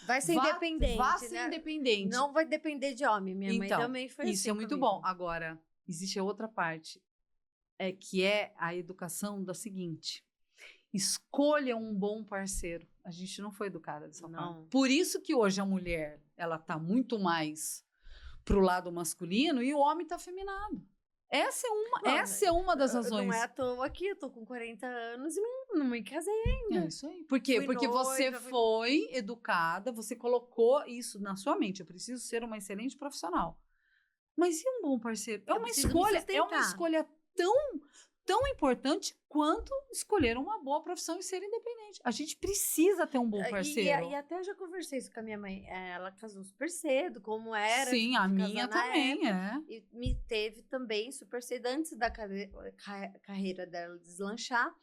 Vai ser independente, Vá ser independente. Não vai depender de homem. Minha mãe também foi assim. Isso é muito bom. Agora, existe a outra parte, que é a educação da seguinte: escolha um bom parceiro. A gente não foi educada dessa forma. Por isso que hoje a mulher, ela tá muito mais pro lado masculino e o homem tá afeminado. Essa é uma das razões. Não é à toa que eu tô com 40 anos e não me casei ainda. É isso aí. Por quê? Porque você foi educada, você colocou isso na sua mente. Eu preciso ser uma excelente profissional. Mas e um bom parceiro? É uma escolha tão importante quanto escolher uma boa profissão e ser independente. A gente precisa ter um bom parceiro. E até eu já conversei isso com a minha mãe. Ela casou super cedo, como era. Sim, a minha também, E me teve também super cedo, antes da carreira dela deslanchar.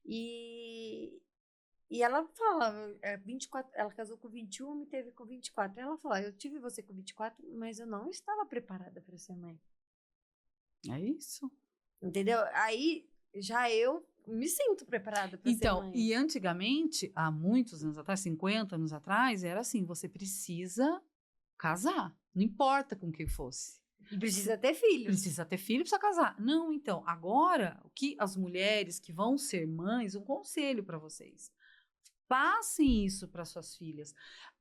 E ela fala, 24, ela casou com 21, me teve com 24. Ela fala, eu tive você com 24, mas eu não estava preparada para ser mãe. É isso. Entendeu? Aí, já eu me sinto preparada para ser mãe. E antigamente, há muitos anos atrás, 50 anos atrás, era assim, você precisa casar. Não importa com quem fosse. Precisa ter filhos. Precisa ter filho, precisa casar. Não, então, agora, o que as mulheres que vão ser mães, um conselho para vocês. Passem isso para suas filhas.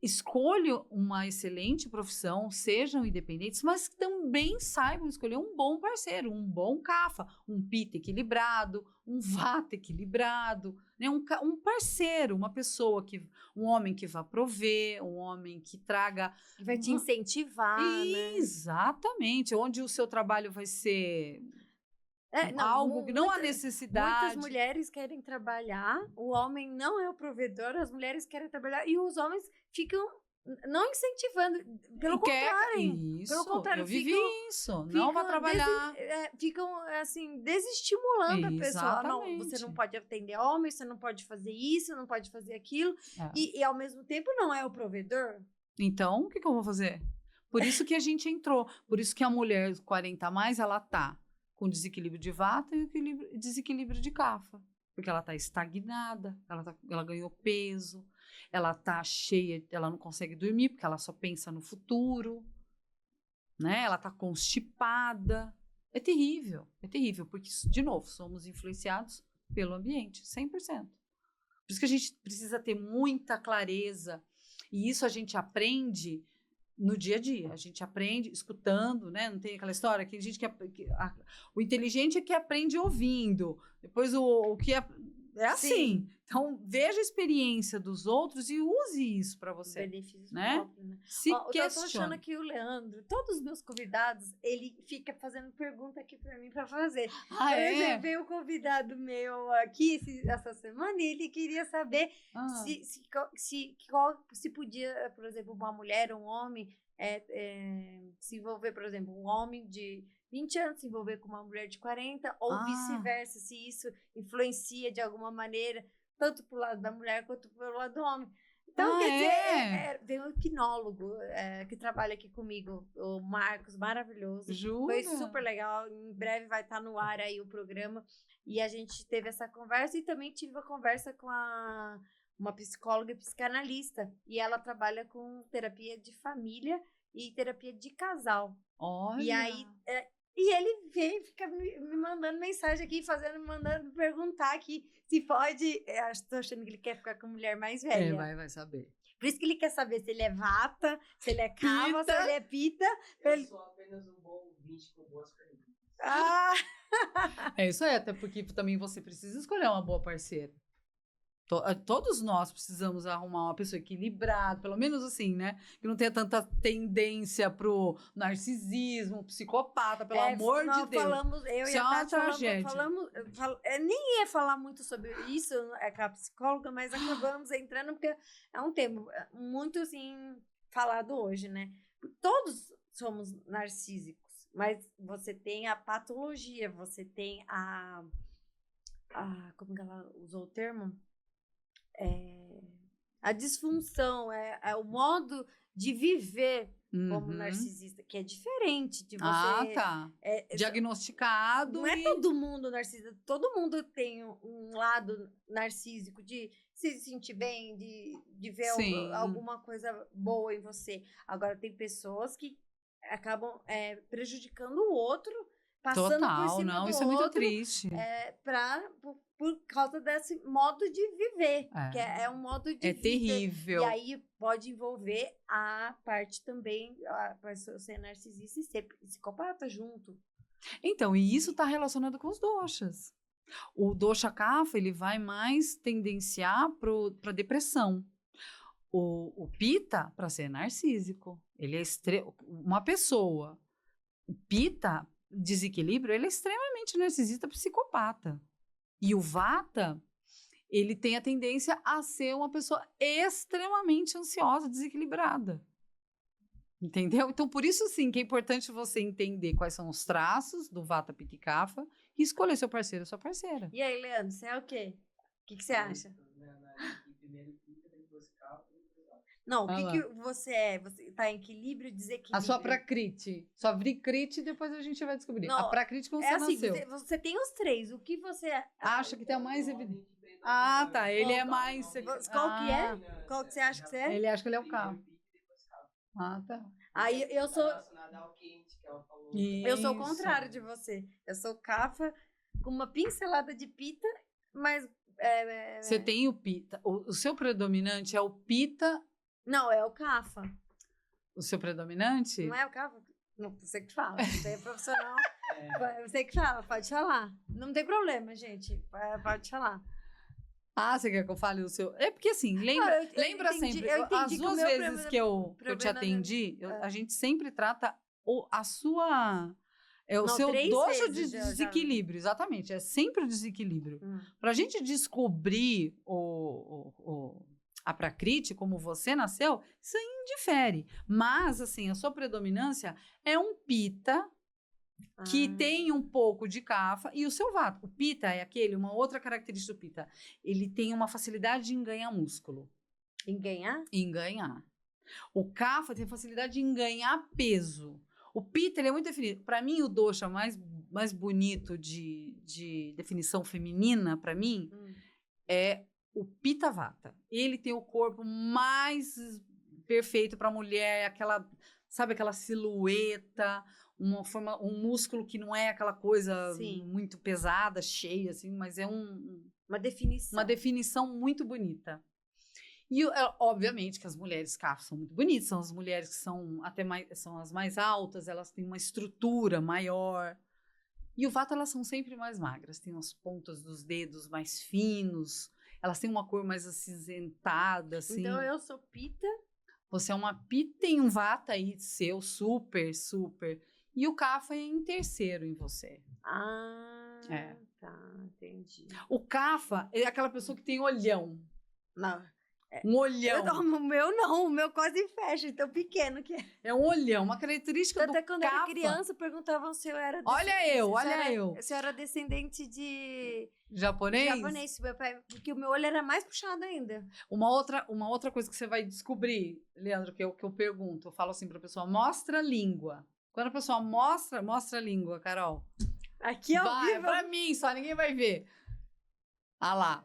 Escolham uma excelente profissão, sejam independentes, mas também saibam escolher um bom parceiro, um bom Cafa, um Pita equilibrado, um Vata equilibrado, né? Um parceiro, uma pessoa um homem que vá prover, um homem que traga... Que vai te incentivar, né? Exatamente, onde o seu trabalho vai ser... algo que não há necessidade. Muitas mulheres querem trabalhar, o homem não é o provedor, as mulheres querem trabalhar e os homens ficam não incentivando, pelo contrário. Isso, pelo contrário, eu vivi isso, não vai trabalhar. Ficam, assim, desestimulando a pessoa. Não, você não pode atender homem, você não pode fazer isso, não pode fazer aquilo. E ao mesmo tempo não é o provedor. Então, o que eu vou fazer? Por isso que a gente entrou, por isso que a mulher 40 a mais, ela tá com desequilíbrio de Vata e desequilíbrio de Cafa. Porque ela está estagnada, ela ganhou peso, ela está cheia, ela não consegue dormir porque ela só pensa no futuro, né? Ela está constipada. É terrível, porque, de novo, somos influenciados pelo ambiente, 100%. Por isso que a gente precisa ter muita clareza, e isso a gente aprende no dia a dia, a gente aprende escutando, né? Não tem aquela história que a gente o inteligente é que aprende ouvindo, depois o que é assim, Então, veja a experiência dos outros e use isso para você. Benefícios né? próprios, né? Se Eu tô achando questione. que o Leandro, todos os meus convidados, ele fica fazendo pergunta aqui para mim para fazer. Ah, Por é? exemplo, veio um convidado meu aqui essa semana e ele queria saber Ah. se podia, por exemplo, uma mulher ou um homem se envolver, por exemplo, um homem de 20 anos se envolver com uma mulher de 40 ou vice-versa, se isso influencia de alguma maneira, tanto pro lado da mulher quanto pro lado do homem. Então, quer dizer, vem um hipnólogo que trabalha aqui comigo, o Marcos, maravilhoso. Jura? Foi super legal. Em breve vai estar no ar aí o programa. E a gente teve essa conversa e também tive uma conversa com uma psicóloga e psicanalista. E ela trabalha com terapia de família e terapia de casal. Olha! E aí... E ele vem, fica me mandando mensagem aqui, mandando perguntar aqui se pode. Estou achando que ele quer ficar com mulher mais velha. Vai saber. Por isso que ele quer saber se ele é vata, se ele é cava, se ele é pita. Eu sou apenas um bom ouvinte com boas perguntas. É isso aí, até porque também você precisa escolher uma boa parceira. Todos nós precisamos arrumar uma pessoa equilibrada, pelo menos assim, né? Que não tenha tanta tendência pro narcisismo, psicopata, pelo amor de Deus. Eu e a Tati nem ia falar muito sobre isso com a psicóloga, mas acabamos entrando porque é um tema muito, assim, falado hoje, né? Todos somos narcísicos, mas você tem a patologia, você tem como que ela usou o termo? A disfunção, o modo de viver como narcisista, que é diferente de você... diagnosticado. Não é todo mundo narcisista, todo mundo tem um lado narcísico de se sentir bem, de ver alguma coisa boa em você. Agora, tem pessoas que acabam prejudicando o outro, passando por cima do isso outro, é muito triste. Por causa desse modo de viver, que é um modo de vida. É terrível. E aí pode envolver a parte também, a pessoa ser narcisista e ser psicopata junto. Então, e isso está relacionado com os doshas. O dosha kapha, ele vai mais tendenciar para depressão. O pita, para ser narcísico. Ele é uma pessoa. O pita, desequilíbrio, ele é extremamente narcisista, psicopata. E o vata, ele tem a tendência a ser uma pessoa extremamente ansiosa, desequilibrada. Entendeu? Então, por isso, sim, que é importante você entender quais são os traços do vata, pitta e kapha e escolher seu parceiro ou sua parceira. E aí, Leandro, você é o quê? O que você acha? Primeiro pitta, depois kapha. Não, o que você é? Você está em equilíbrio, desequilíbrio? A sua prakriti. Sua vrikriti, depois a gente vai descobrir. Não, a prakriti como você nasceu. Você tem os três. O que você acha que tem a mais evidente? Ah, tá. Ele é mais... Qual que é? Qual que você acha que você é? Ele acha que ele é o kapha. Ah, tá. Aí eu sou... Eu sou o contrário de você. Eu sou kapha com uma pincelada de pita, mas... Você tem o pita. O seu predominante é o pita... Não, é o kapha. O seu predominante? Não é o kapha? Não, você que fala. Você é profissional. Você que fala, pode falar. Não tem problema, gente. Pode falar. Ah, você quer que eu fale o seu... É porque assim, lembra sempre. As duas vezes que eu te atendi, a gente sempre trata a sua... o seu dosha de desequilíbrio, exatamente. É sempre o desequilíbrio. Para a gente descobrir a prakriti, como você nasceu, isso indifere. Mas, assim, a sua predominância é um pita que tem um pouco de kapha e o seu vata. O pita é uma outra característica do pita. Ele tem uma facilidade em ganhar músculo. Em ganhar? Em ganhar. O kapha tem facilidade em ganhar peso. O pita, ele é muito definido. Para mim, o dosha mais bonito de definição feminina, para mim, é o Pitta Vata. Ele tem o corpo mais perfeito para a mulher, aquela silhueta, um músculo que não é aquela coisa muito pesada, cheia, assim, mas é uma definição muito bonita. E, obviamente, que as mulheres kapha são muito bonitas, são as mulheres que são as mais altas, elas têm uma estrutura maior. E o vata, elas são sempre mais magras, têm as pontas dos dedos mais finos, elas têm uma cor mais acinzentada, assim. Então eu sou Pita. Você é uma Pita e um Vata aí seu, super. E o Kapha é em terceiro em você. Tá, entendi. O Kapha é aquela pessoa que tem olhão. Não. Um olhão. O meu não, o meu quase fecha, tão pequeno que é. É um olhão, uma característica Tanto do é que quando eu era Kapha. criança, perguntavam se eu era... Olha eu. Se eu era descendente de... Japonês? Japonês, meu pai, porque o meu olho era mais puxado ainda. Uma outra coisa que você vai descobrir, Leandro, que é o que eu pergunto. Eu falo assim pra pessoa, mostra a língua. Quando a pessoa mostra a língua, Carol. Aqui ao Vai, vivo. pra mim, só ninguém vai ver. Ah lá.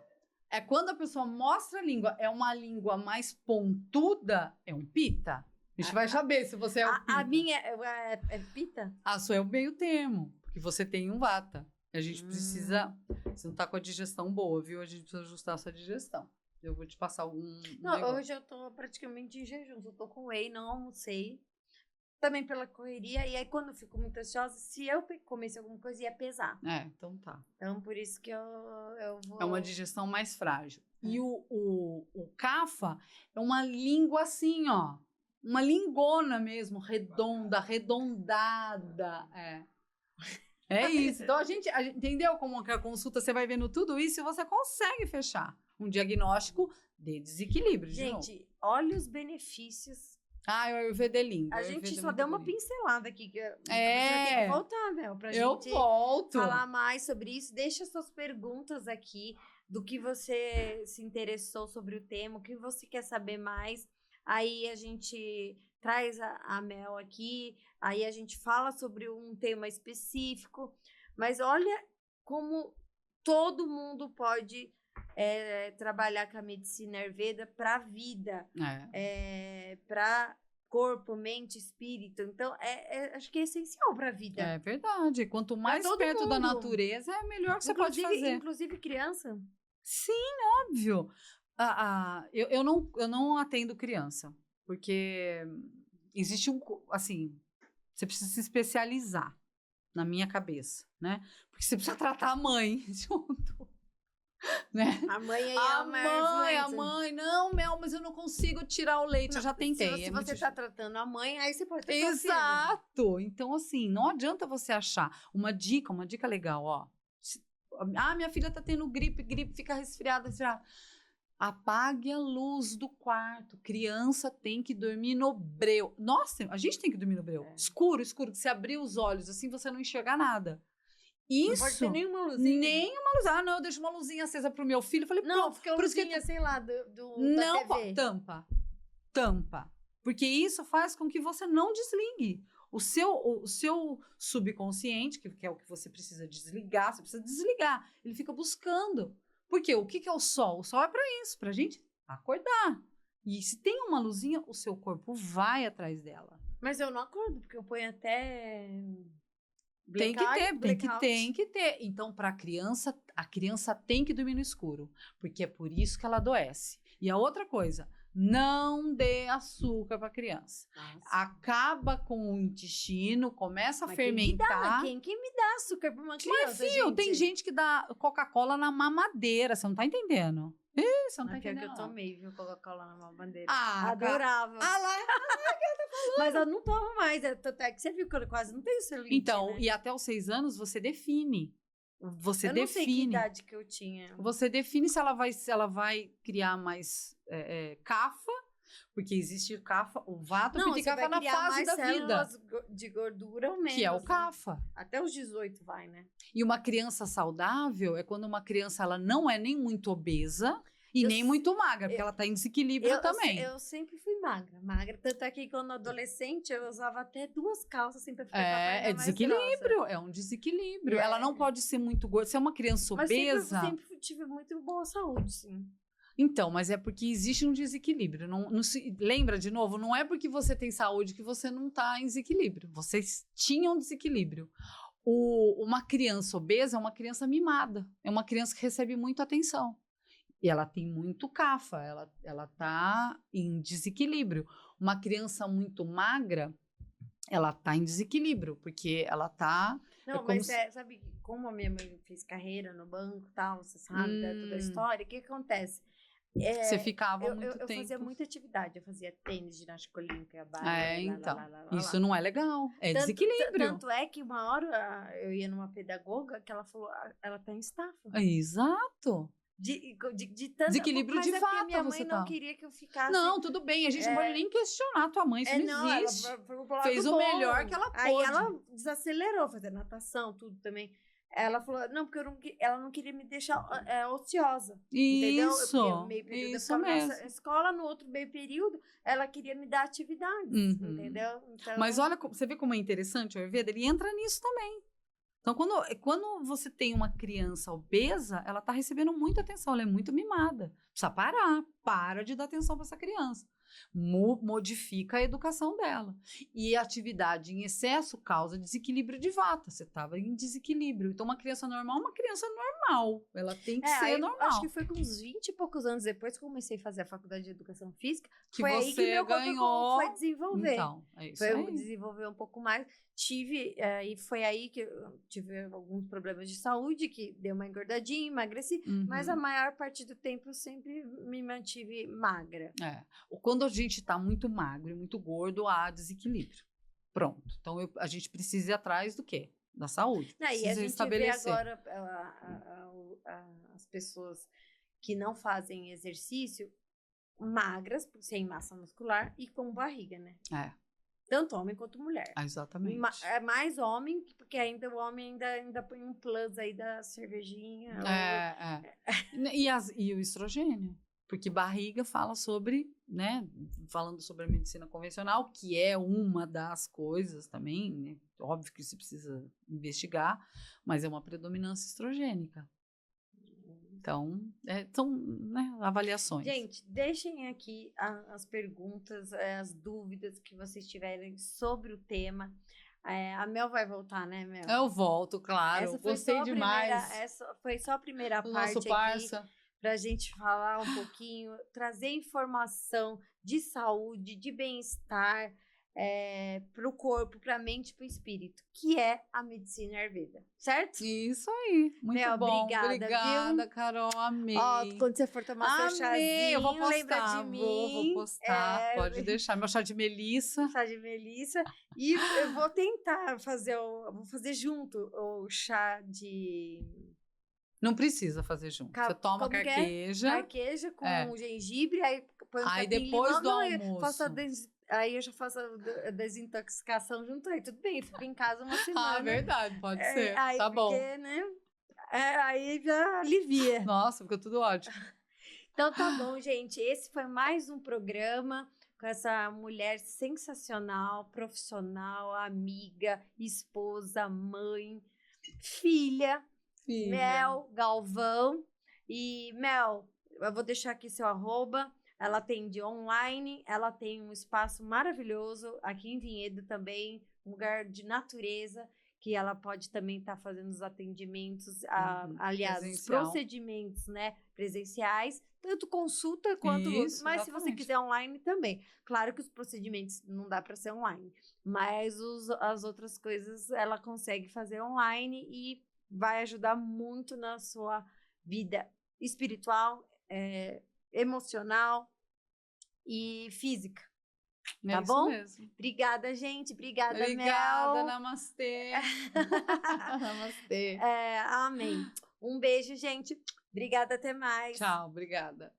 É quando a pessoa mostra a língua, é uma língua mais pontuda, é um Pita. A gente vai saber se você é um Pita. A minha é Pita? A sua é o meio termo, porque você tem um Vata. A gente precisa... Você não tá com a digestão boa, viu? A gente precisa ajustar a sua digestão. Eu vou te passar algum Não, negócio. hoje eu tô praticamente em jejum. Eu tô com whey, não almocei. Também pela correria. E aí, quando eu fico muito ansiosa, se eu comesse alguma coisa, ia pesar. Então tá. Então, por isso que eu vou... É uma digestão mais frágil. E o Kapha é uma língua assim, ó. Uma lingona mesmo, redonda, arredondada. É isso. Então, a gente entendeu como que a consulta, você vai vendo tudo isso e você consegue fechar um diagnóstico de desequilíbrio. Gente, olha os benefícios. O Ayurveda é lindo. A gente só deu uma pincelada aqui. Você tem que voltar, Mel, pra Eu gente volto. falar mais sobre isso. Deixa suas perguntas aqui do que você se interessou sobre o tema, o que você quer saber mais. Aí a gente traz a Mel aqui, aí a gente fala sobre um tema específico. Mas olha como todo mundo pode trabalhar com a medicina Ayurveda para a vida, para corpo, mente, espírito. Então, acho que é essencial para a vida. É verdade. Quanto mais perto da natureza, é melhor que você pode fazer. Inclusive criança. Sim, óbvio. Eu não atendo criança, porque existe assim, você precisa se especializar na minha cabeça, né? Porque você precisa tratar a mãe junto. Né? A mãe aí a mãe, não, Mel, mas eu não consigo tirar o leite, eu já tentei. Se você tá tratando a mãe, aí você pode tratar Exato! Então, assim, não adianta você achar uma dica legal, ó. Minha filha tá tendo gripe, fica resfriada. Apague a luz do quarto. Criança tem que dormir no breu. Nossa, a gente tem que dormir no breu. Escuro, que se abrir os olhos, assim, você não enxergar nada. Isso. Não pode ter nenhuma luzinha. Nenhuma luz. Não, eu deixo uma luzinha acesa pro meu filho. Eu falei, não, fica uma luzinha, sei lá, da TV. Tampa. Porque isso faz com que você não desligue. O seu subconsciente, que é o que você precisa desligar, você precisa desligar. Ele fica buscando. Porque o que é o sol? O sol é para isso, pra gente acordar. E se tem uma luzinha, o seu corpo vai atrás dela. Mas eu não acordo, porque eu ponho até... Tem que ter. Então, para a criança tem que dormir no escuro, porque é por isso que ela adoece. E a outra coisa, não dê açúcar para a criança. Nossa. Acaba com o intestino, começa a fermentar. Quem me dá açúcar para uma criança? Mas, filho, tem gente que dá Coca-Cola na mamadeira, você não tá entendendo? Você não tá entendendo. Que eu tomei, viu, Coca-Cola na mamadeira. Adorava. Mas eu não tomo mais. Até que você viu que eu quase não tenho celulite. Então, né? E até os 6 anos você define. Eu não sei que idade que eu tinha. Você define se ela vai criar mais Kapha, porque existe o Kapha, o Vata, o Pitta Kapha na fase da vida. De gordura ou menos. Que é o Kapha. Até os 18 vai, né? E uma criança saudável é quando uma criança ela não é nem muito obesa e nem muito magra, porque ela tá em desequilíbrio também. Eu sempre fui magra. Tanto é que quando adolescente eu usava até 2 calças assim pra ficar É desequilíbrio, é um desequilíbrio. Ela não pode ser muito gorda. Se é uma criança obesa... Mas sempre tive muito boa saúde, sim. Então, mas é porque existe um desequilíbrio. Lembra, de novo, não é porque você tem saúde que você não tá em desequilíbrio. Vocês tinham desequilíbrio. Uma criança obesa é uma criança mimada. É uma criança que recebe muita atenção. E ela tem muito Kapha, ela tá em desequilíbrio. Uma criança muito magra, ela tá em desequilíbrio, porque ela tá... Não, sabe, como a minha mãe fez carreira no banco e tal, você sabe, toda a história, o que acontece? Você ficava muito tempo. Eu fazia muita atividade, eu fazia tênis, ginástica olímpica, Então, isso não é legal, desequilíbrio. Tanto é que uma hora eu ia numa pedagoga que ela falou, ela tá em estafa. Exato. De tanto, desequilíbrio de vata, minha mãe você não tá. queria que eu ficasse... Não, tudo bem, a gente não pode nem questionar a tua mãe, isso não existe. Ela fez o melhor que ela pôde. Aí ela desacelerou, fazer natação, tudo também. Ela falou, não, porque ela não queria me deixar ociosa. Isso, entendeu? Meio período isso eu mesmo. Na escola, no outro meio período, ela queria me dar atividades, entendeu? Então... Mas olha, você vê como é interessante o Ayurveda, ele entra nisso também. Então, quando você tem uma criança obesa, ela está recebendo muita atenção, ela é muito mimada. Precisa parar, para de dar atenção para essa criança. Modifica a educação dela. E a atividade em excesso causa desequilíbrio de vata. Você estava em desequilíbrio. Então, uma criança normal é uma criança normal. Ela tem que ser normal. Acho que foi com uns 20 e poucos anos depois que eu comecei a fazer a faculdade de educação física, que foi você aí que meu corpo foi desenvolver. Então, é isso foi aí. Desenvolver um pouco mais. E foi aí que eu tive alguns problemas de saúde, que deu uma engordadinha, emagreci, mas a maior parte do tempo eu sempre me mantive magra. Quando a gente tá muito magro e muito gordo, há desequilíbrio. Pronto. Então, a gente precisa ir atrás do quê? Da saúde. E a gente estabelecer. Vê agora as pessoas que não fazem exercício magras, sem massa muscular e com barriga, né? Tanto homem quanto mulher. Exatamente. É mais homem, porque ainda o homem ainda põe um plus aí da cervejinha. E o estrogênio. Porque barriga fala sobre, né? Falando sobre a medicina convencional, que é uma das coisas também, né? Óbvio que se precisa investigar, mas é uma predominância estrogênica. Então, são, né, avaliações. Gente, deixem aqui as perguntas, as dúvidas que vocês tiverem sobre o tema. A Mel vai voltar, né, Mel? Eu volto, claro. Gostei demais. Essa foi só a primeira parte nosso parça. Aqui, pra gente falar um pouquinho, trazer informação de saúde, de bem-estar, pro corpo, pra mente, pro espírito, que é a medicina Ayurveda, certo? Isso aí, muito Mel, bom. Obrigada, viu? Carol, amei. Quando você for tomar seu chazinho, eu vou postar, lembra de mim. Vou postar, pode deixar, meu chá de melissa. Chá de melissa. E eu vou tentar vou fazer junto o chá de... Não precisa fazer junto. Você toma carqueja. Carqueja com gengibre, aí põe Aí depois do almoço. Aí eu já faço a desintoxicação junto aí. Tudo bem, fico em casa uma semana. Verdade, pode ser. Aí, tá bom. Porque, né? Aí já alivia. Nossa, fica tudo ótimo. Então tá bom, gente. Esse foi mais um programa com essa mulher sensacional, profissional, amiga, esposa, mãe, filha. Mel Galvão. E, Mel, eu vou deixar aqui seu @. Ela atende online, ela tem um espaço maravilhoso aqui em Vinhedo também, um lugar de natureza, que ela pode também estar fazendo os atendimentos, aliás, os procedimentos, né, presenciais, tanto consulta quanto... Isso, mas se você quiser online também. Claro que os procedimentos não dá para ser online, mas as outras coisas ela consegue fazer online e vai ajudar muito na sua vida espiritual, emocional e física. Tá bom? Mesmo. Obrigada, gente. Obrigada, Mel. Namastê. Namastê. Amém. Um beijo, gente. Obrigada, até mais. Tchau, obrigada.